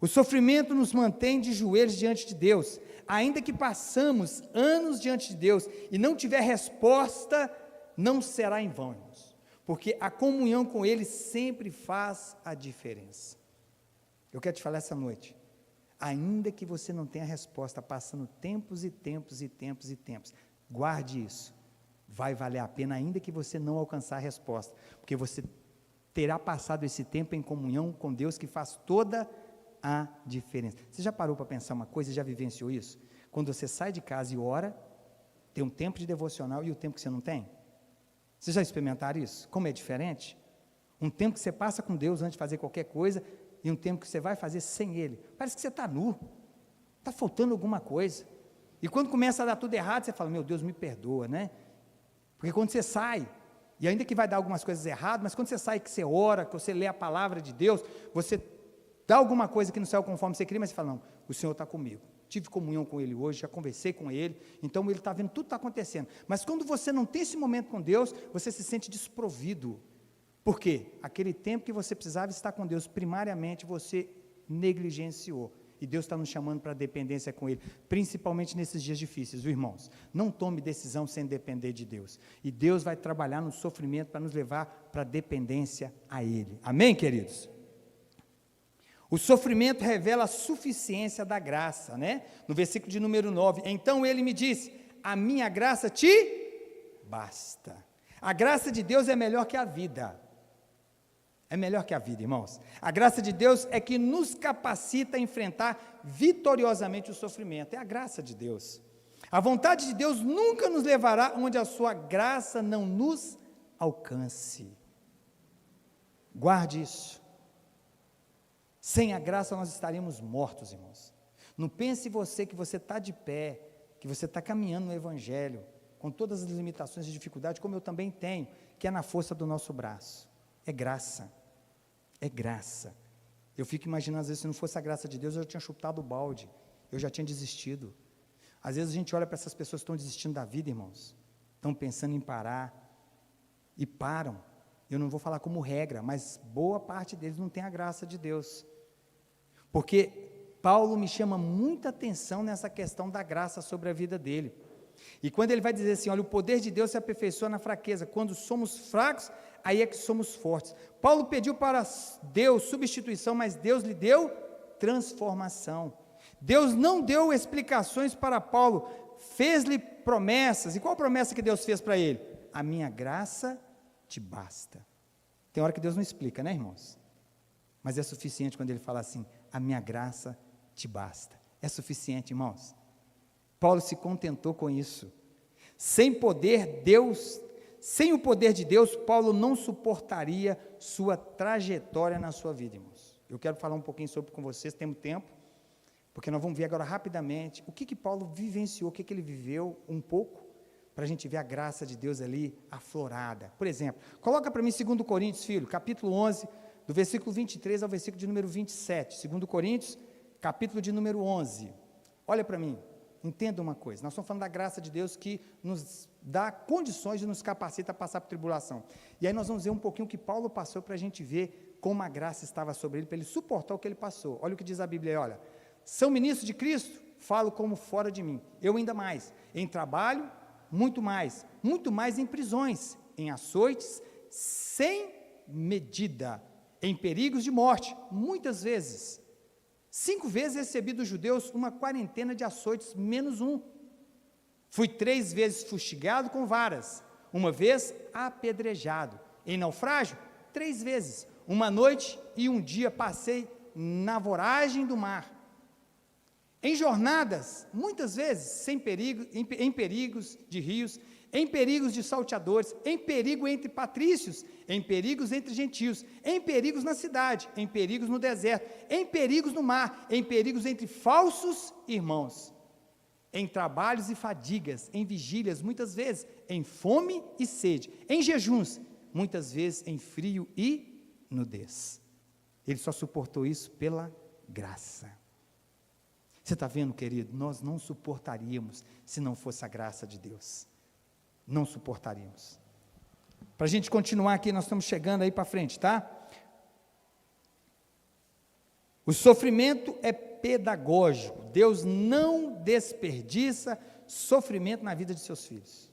O sofrimento nos mantém de joelhos diante de Deus, ainda que passamos anos diante de Deus e não tiver resposta, não será em vão, irmãos, porque a comunhão com Ele sempre faz a diferença. Eu quero te falar essa noite, ainda que você não tenha resposta, passando tempos e tempos e tempos e tempos, guarde isso, vai valer a pena, ainda que você não alcançar a resposta, porque você terá passado esse tempo em comunhão com Deus, que faz toda a diferença. Você já parou para pensar uma coisa, já vivenciou isso? Quando você sai de casa e ora, tem um tempo de devocional e o tempo que você não tem? Vocês já experimentaram isso? Como é diferente? Um tempo que você passa com Deus antes de fazer qualquer coisa, e um tempo que você vai fazer sem Ele. Parece que você está nu, está faltando alguma coisa. E quando começa a dar tudo errado, você fala, meu Deus, me perdoa, né? Porque quando você sai, e ainda que vai dar algumas coisas erradas, mas quando você sai, que você ora, que você lê a palavra de Deus, você dá alguma coisa que não saiu conforme você queria, mas você fala, não, o Senhor está comigo, tive comunhão com Ele hoje, já conversei com Ele, então Ele está vendo tudo que está acontecendo. Mas quando você não tem esse momento com Deus, você se sente desprovido. Por quê? Aquele tempo que você precisava estar com Deus, primariamente você negligenciou. E Deus está nos chamando para a dependência com Ele, principalmente nesses dias difíceis, viu, irmãos? Não tome decisão sem depender de Deus. E Deus vai trabalhar no sofrimento para nos levar para a dependência a Ele. Amém, queridos? O sofrimento revela a suficiência da graça, né? No versículo de número 9, então Ele me disse, a minha graça te basta. A graça de Deus é melhor que a vida. É melhor que a vida, irmãos. A graça de Deus é que nos capacita a enfrentar vitoriosamente o sofrimento. É a graça de Deus. A vontade de Deus nunca nos levará onde a sua graça não nos alcance. Guarde isso. Sem a graça nós estaríamos mortos, irmãos. Não pense você que você está de pé, que você está caminhando no Evangelho, com todas as limitações e dificuldades, como eu também tenho, que é na força do nosso braço. É graça, é graça. Eu fico imaginando, às vezes, se não fosse a graça de Deus, eu já tinha chutado o balde, eu já tinha desistido. Às vezes a gente olha para essas pessoas que estão desistindo da vida, irmãos, estão pensando em parar, e param. Eu não vou falar como regra, mas boa parte deles não tem a graça de Deus. Porque Paulo me chama muita atenção nessa questão da graça sobre a vida dele. E quando ele vai dizer assim, olha, o poder de Deus se aperfeiçoa na fraqueza, quando somos fracos, aí é que somos fortes. Paulo pediu para Deus substituição, mas Deus lhe deu transformação. Deus não deu explicações para Paulo, fez-lhe promessas. E qual a promessa que Deus fez para ele? A minha graça te basta. Tem hora que Deus não explica, né, irmãos? Mas é suficiente quando ele fala assim, a minha graça te basta. É suficiente, irmãos. Paulo se contentou com isso. Sem o poder de Deus, Paulo não suportaria sua trajetória na sua vida, irmãos. Eu quero falar um pouquinho sobre com vocês, temos tempo, porque nós vamos ver agora rapidamente o que Paulo vivenciou, o que ele viveu um pouco, para a gente ver a graça de Deus ali aflorada. Por exemplo, coloca para mim 2 Coríntios, filho, capítulo 11, do versículo 23 ao versículo de número 27. 2 Coríntios, capítulo de número 11. Olha para mim, entenda uma coisa, nós estamos falando da graça de Deus que nos dá condições de nos capacitar a passar por tribulação. E aí nós vamos ver um pouquinho o que Paulo passou para a gente ver como a graça estava sobre ele, para ele suportar o que ele passou. Olha o que diz a Bíblia aí, olha. São ministros de Cristo? Falo como fora de mim. Eu ainda mais. Em trabalho, muito mais em prisões, em açoites, sem medida, em perigos de morte, muitas vezes. 5 vezes recebi dos judeus uma quarentena de açoites, menos um. Fui 3 vezes fustigado com varas, uma vez apedrejado. Em naufrágio, 3 vezes. Uma noite e um dia passei na voragem do mar. Em jornadas, muitas vezes, em perigos de rios, em perigos de salteadores, em perigo entre patrícios, em perigos entre gentios, em perigos na cidade, em perigos no deserto, em perigos no mar, em perigos entre falsos irmãos, em trabalhos e fadigas, em vigílias, muitas vezes, em fome e sede, em jejuns, muitas vezes em frio e nudez. Ele só suportou isso pela graça. Você está vendo, querido? Nós não suportaríamos se não fosse a graça de Deus. Não suportaríamos. Para a gente continuar aqui, nós estamos chegando aí para frente, tá? O sofrimento é pedagógico. Deus não desperdiça sofrimento na vida de seus filhos.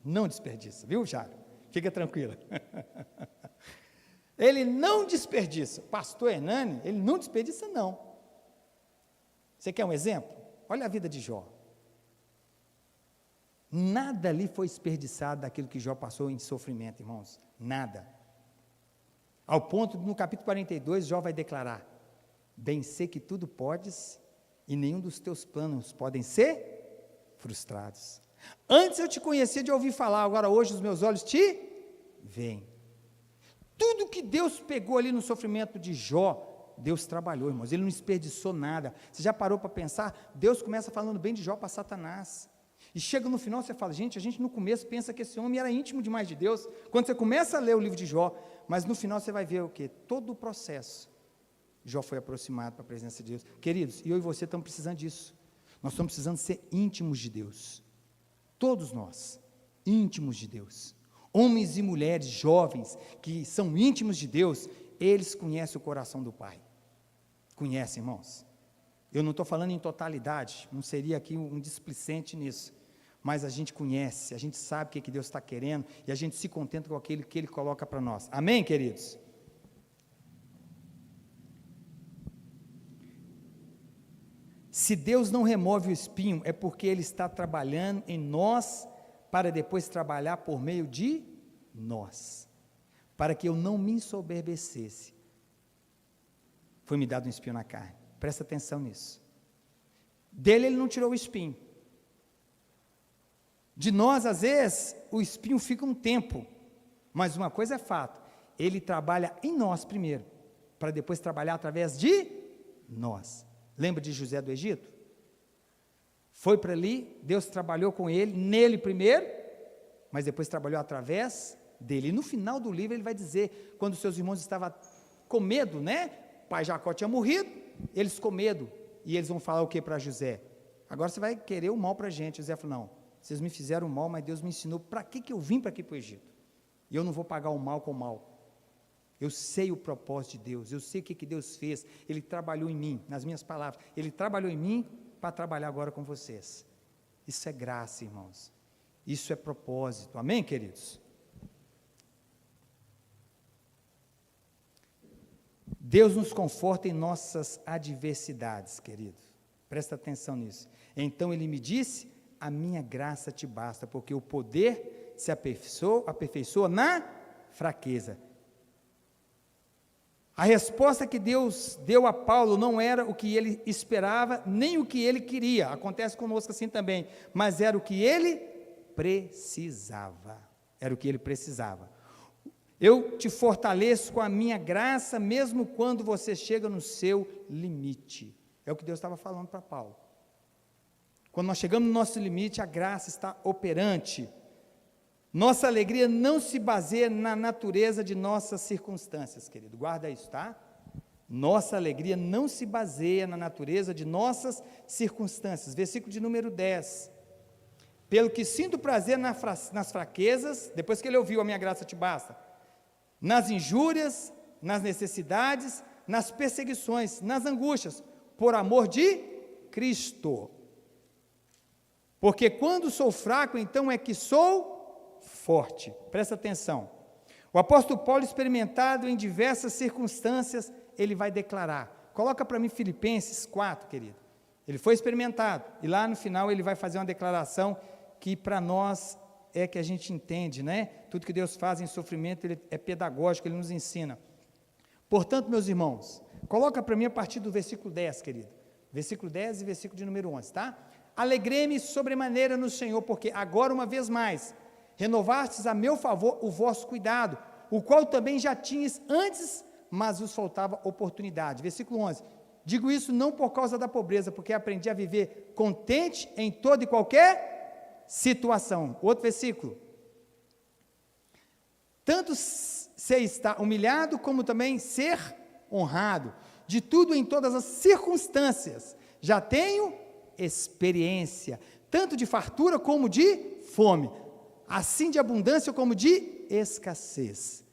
Não desperdiça, viu, Jário? Fica tranquila. Ele não desperdiça. Pastor Hernani, ele não desperdiça, não. Você quer um exemplo? Olha a vida de Jó. Nada ali foi desperdiçado daquilo que Jó passou em sofrimento, irmãos. Nada. Ao ponto, no capítulo 42, Jó vai declarar: bem sei que tudo podes, e nenhum dos teus planos podem ser frustrados. Antes eu te conhecia de ouvir falar, agora hoje os meus olhos te veem. Tudo que Deus pegou ali no sofrimento de Jó, Deus trabalhou, irmãos, ele não desperdiçou nada. Você já parou para pensar? Deus começa falando bem de Jó para Satanás, e chega no final, você fala, gente, a gente no começo pensa que esse homem era íntimo demais de Deus, quando você começa a ler o livro de Jó, mas no final você vai ver o quê? Todo o processo, Jó foi aproximado para a presença de Deus. Queridos, e eu e você estamos precisando disso, nós estamos precisando ser íntimos de Deus, todos nós, íntimos de Deus, homens e mulheres jovens, que são íntimos de Deus, eles conhecem o coração do Pai. Conhecem, irmãos? Eu não estou falando em totalidade, não seria aqui um displicente nisso, mas a gente conhece, a gente sabe o que Deus está querendo, e a gente se contenta com aquilo que Ele coloca para nós. Amém, queridos? Se Deus não remove o espinho, é porque Ele está trabalhando em nós, para depois trabalhar por meio de nós, para que eu não me ensoberbecesse. Foi-me dado um espinho na carne. Presta atenção nisso. Dele ele não tirou o espinho. De nós, às vezes, o espinho fica um tempo, mas uma coisa é fato, ele trabalha em nós primeiro, para depois trabalhar através de nós. Lembra de José do Egito? Foi para ali, Deus trabalhou com ele, nele primeiro, mas depois trabalhou através dele. E no final do livro ele vai dizer, quando seus irmãos estavam com medo, né? O pai Jacó tinha morrido, eles com medo, e eles vão falar o que para José? Agora você vai querer o mal para a gente. José falou, não, vocês me fizeram o mal, mas Deus me ensinou para que eu vim para aqui para o Egito, e eu não vou pagar o mal com o mal. Eu sei o propósito de Deus, eu sei o que Deus fez, Ele trabalhou em mim, nas minhas palavras, Ele trabalhou em mim para trabalhar agora com vocês. Isso é graça, irmãos, isso é propósito, amém, queridos? Deus nos conforta em nossas adversidades, queridos, presta atenção nisso. Então Ele me disse, a minha graça te basta, porque o poder se aperfeiçoa na fraqueza. A resposta que Deus deu a Paulo não era o que ele esperava, nem o que ele queria. Acontece conosco assim também. Mas era o que ele precisava. Era o que ele precisava. Eu te fortaleço com a minha graça, mesmo quando você chega no seu limite. É o que Deus estava falando para Paulo. Quando nós chegamos no nosso limite, a graça está operante. Nossa alegria não se baseia na natureza de nossas circunstâncias, querido. Guarda isso, tá? Nossa alegria não se baseia na natureza de nossas circunstâncias. Versículo de número 10. Pelo que sinto prazer nas fraquezas, depois que ele ouviu a minha graça te basta, nas injúrias, nas necessidades, nas perseguições, nas angústias, por amor de Cristo. Porque quando sou fraco, então é que sou forte. Presta atenção. O apóstolo Paulo, experimentado em diversas circunstâncias, ele vai declarar. Coloca para mim Filipenses 4, querido. Ele foi experimentado, e lá no final ele vai fazer uma declaração que para nós é que a gente entende, né? Tudo que Deus faz em sofrimento, ele é pedagógico, ele nos ensina. Portanto, meus irmãos, coloca para mim a partir do versículo 10, querido. Versículo 10 e versículo de número 11, tá? Alegrei-me sobremaneira no Senhor, porque agora uma vez mais renovastes a meu favor o vosso cuidado, o qual também já tinhas antes, mas vos faltava oportunidade. Versículo 11. Digo isso não por causa da pobreza, porque aprendi a viver contente em toda e qualquer situação. Outro versículo. Tanto ser estar humilhado, como também ser honrado. De tudo em todas as circunstâncias. Já tenho experiência, tanto de fartura como de fome, assim de abundância como de escassez.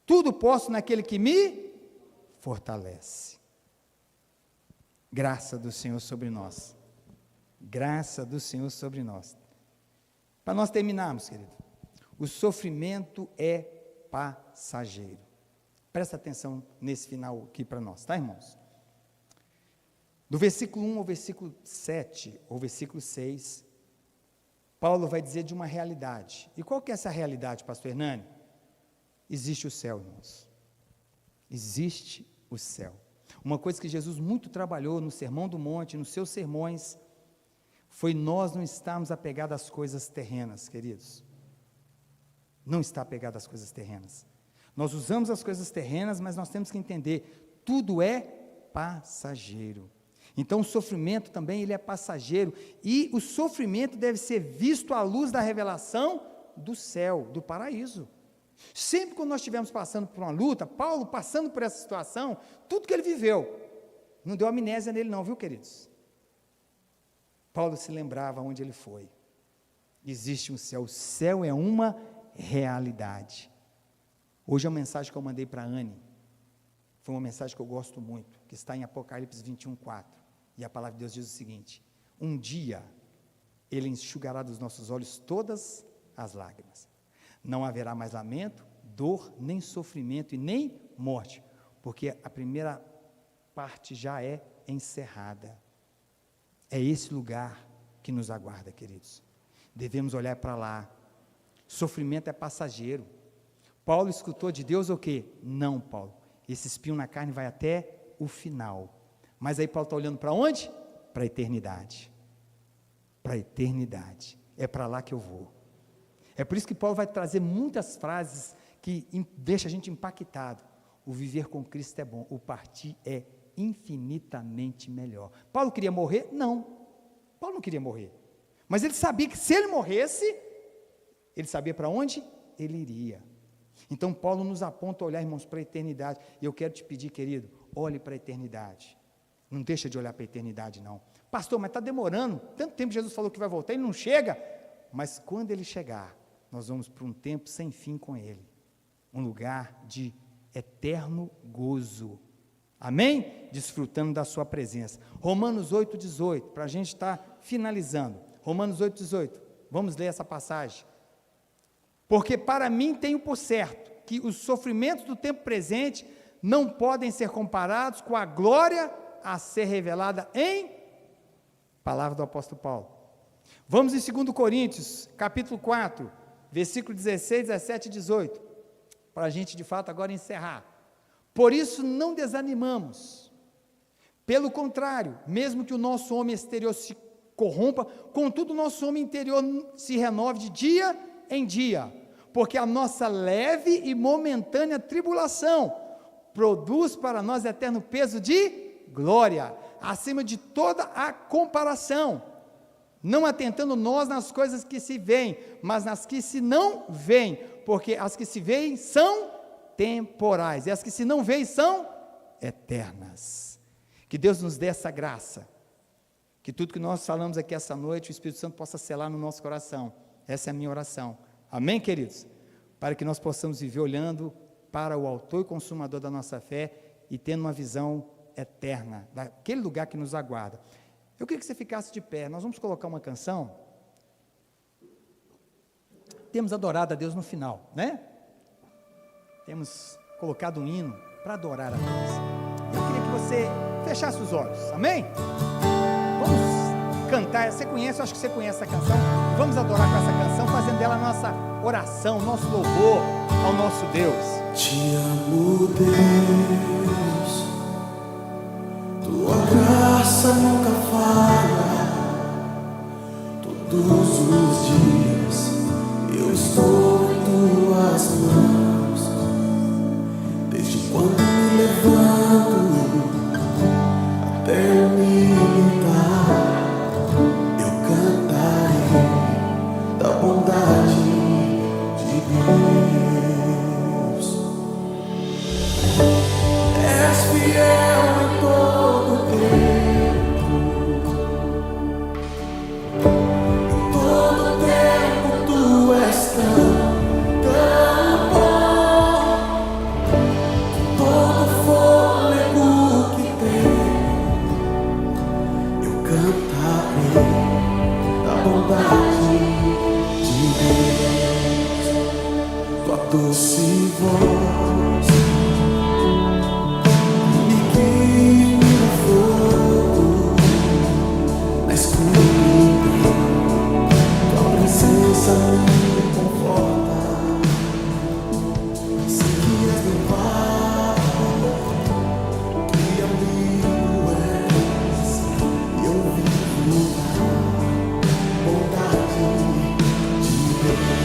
Tudo posso naquele que me fortalece. Graça do Senhor sobre nós. Graça do Senhor sobre nós. Para nós terminarmos, querido, o sofrimento é passageiro. Presta atenção nesse final aqui para nós, tá, irmãos? Do versículo 1 ao versículo 7, ou versículo 6, Paulo vai dizer de uma realidade. E qual que é essa realidade, pastor Hernani? Existe o céu, irmãos. Existe o céu. Uma coisa que Jesus muito trabalhou no Sermão do Monte, nos seus sermões, foi nós não estarmos apegados às coisas terrenas, queridos. Não está apegado às coisas terrenas. Nós usamos as coisas terrenas, mas nós temos que entender, tudo é passageiro. Então o sofrimento também ele é passageiro, e o sofrimento deve ser visto à luz da revelação do céu, do paraíso. Sempre quando nós estivermos passando por uma luta, Paulo passando por essa situação, tudo que ele viveu, não deu amnésia nele não, viu, queridos? Paulo se lembrava onde ele foi. Existe um céu, o céu é uma realidade. Hoje a mensagem que eu mandei para a Anne, foi uma mensagem que eu gosto muito, que está em Apocalipse 21:4, e a palavra de Deus diz o seguinte: um dia Ele enxugará dos nossos olhos todas as lágrimas, não haverá mais lamento, dor, nem sofrimento e nem morte, porque a primeira parte já é encerrada. É esse lugar que nos aguarda, queridos. Devemos olhar para lá. Sofrimento é passageiro. Paulo escutou de Deus o quê? Não, Paulo. Esse espinho na carne vai até o final. Mas aí Paulo está olhando para onde? Para a eternidade. Para a eternidade. É para lá que eu vou. É por isso que Paulo vai trazer muitas frases que deixam a gente impactado. O viver com Cristo é bom, o partir é infinitamente melhor. Paulo queria morrer? Não. Paulo não queria morrer. Mas ele sabia que se ele morresse, ele sabia para onde ele iria. Então Paulo nos aponta a olhar, irmãos, para a eternidade. E eu quero te pedir, querido, olhe para a eternidade. Não deixa de olhar para a eternidade, não. Pastor, mas está demorando. Tanto tempo Jesus falou que vai voltar e não chega. Mas quando ele chegar, nós vamos para um tempo sem fim com ele. Um lugar de eterno gozo. Amém? Desfrutando da sua presença. Romanos 8:18, para a gente estar finalizando. Romanos 8:18. Vamos ler essa passagem. Porque para mim tenho por certo que os sofrimentos do tempo presente não podem ser comparados com a glória a ser revelada em palavra do apóstolo Paulo. Vamos em 2 Coríntios, capítulo 4, versículo 16, 17 e 18, para a gente de fato agora encerrar. Por isso não desanimamos. Pelo contrário, mesmo que o nosso homem exterior se corrompa, contudo o nosso homem interior se renove de dia em dia, porque a nossa leve e momentânea tribulação produz para nós eterno peso de glória, acima de toda a comparação, não atentando nós nas coisas que se veem, mas nas que se não veem, porque as que se veem são temporais, e as que se não veem são eternas. Que Deus nos dê essa graça, que tudo que nós falamos aqui essa noite, o Espírito Santo possa selar no nosso coração. Essa é a minha oração, amém, queridos? Para que nós possamos viver olhando para o autor e consumador da nossa fé, e tendo uma visão eterna, daquele lugar que nos aguarda. Eu queria que você ficasse de pé, nós vamos colocar uma canção. Temos adorado a Deus no final, né? Temos colocado um hino para adorar a Deus. Eu queria que você fechasse os olhos, amém? Vamos cantar, você conhece, eu acho que você conhece essa canção, vamos adorar com essa canção, fazendo dela a nossa oração, nosso louvor ao nosso Deus. Te amo, Deus, tua graça nunca falha, todos os dias eu estou em tuas mãos, desde quando me levanto até me deitar, eu cantarei da bondade de Deus. És fiel em todo tempo, em todo tempo tu és tão bom, todo fôlego que tenho, eu cantarei da bondade de Deus. Tua doce voz me guia no fogo, na escuridão, tua presença me conforta. Sei que és meu Pai, que amigo és, e eu vivo na bondade de Deus.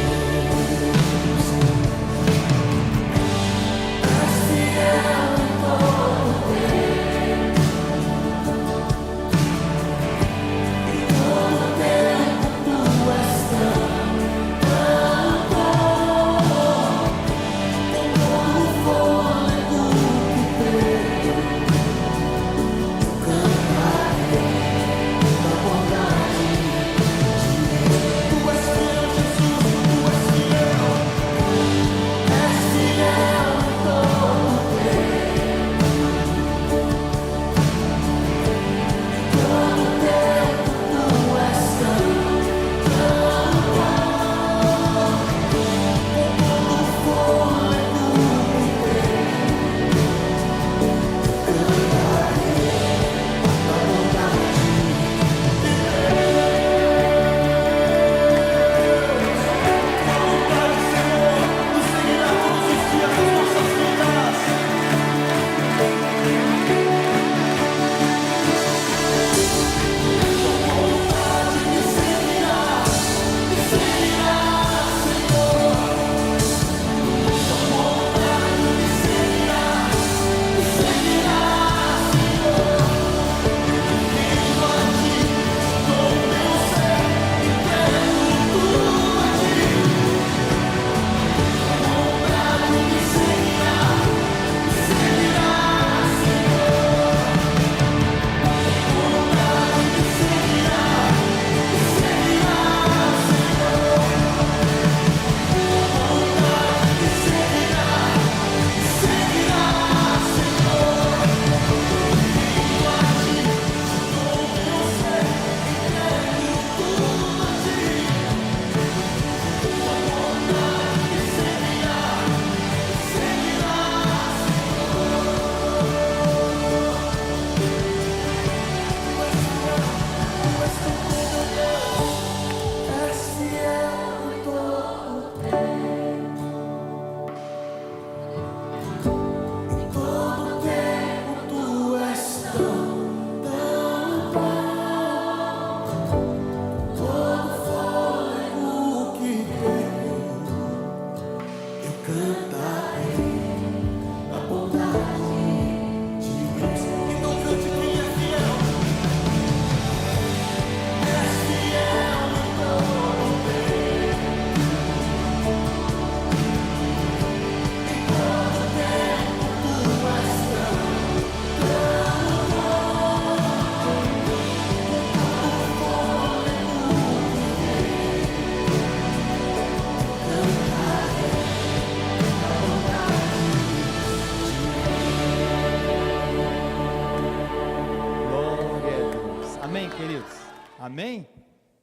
queridos? Amém?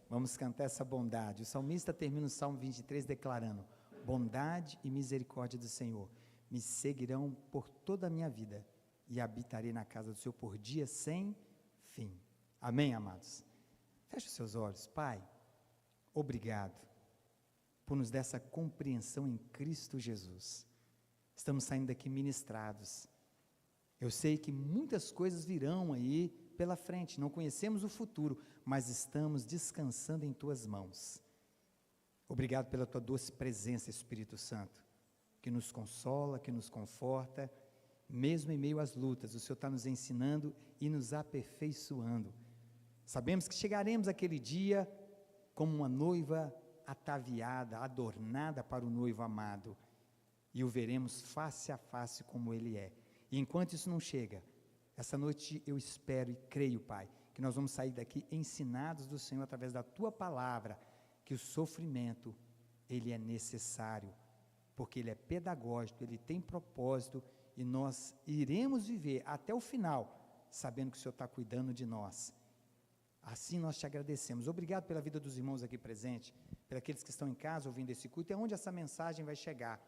Vamos cantar essa bondade. O salmista termina o Salmo 23 declarando: bondade e misericórdia do Senhor me seguirão por toda a minha vida, e habitarei na casa do Senhor por dias sem fim. Amém, amados? Feche os seus olhos. Pai, obrigado por nos dar essa compreensão em Cristo Jesus. Estamos saindo daqui ministrados. Eu sei que muitas coisas virão aí pela frente, não conhecemos o futuro, mas estamos descansando em Tuas mãos. Obrigado pela Tua doce presença, Espírito Santo, que nos consola, que nos conforta, mesmo em meio às lutas. O Senhor está nos ensinando e nos aperfeiçoando. Sabemos que chegaremos aquele dia como uma noiva ataviada, adornada para o noivo amado, e o veremos face a face como Ele é. E enquanto isso não chega, essa noite eu espero e creio, Pai, que nós vamos sair daqui ensinados do Senhor através da Tua palavra, que o sofrimento, ele é necessário, porque ele é pedagógico, ele tem propósito, e nós iremos viver até o final, sabendo que o Senhor está cuidando de nós. Assim nós te agradecemos. Obrigado pela vida dos irmãos aqui presentes, por aqueles que estão em casa ouvindo esse culto, e aonde essa mensagem vai chegar,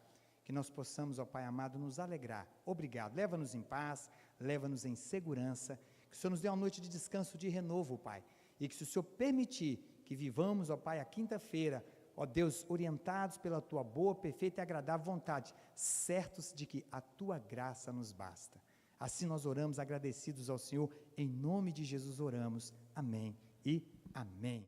que nós possamos, ó Pai amado, nos alegrar. Obrigado, leva-nos em paz, leva-nos em segurança, que o Senhor nos dê uma noite de descanso, de renovo, Pai, e que se o Senhor permitir que vivamos, ó Pai, a quinta-feira, ó Deus, orientados pela Tua boa, perfeita e agradável vontade, certos de que a Tua graça nos basta. Assim nós oramos agradecidos ao Senhor, em nome de Jesus oramos, amém e amém.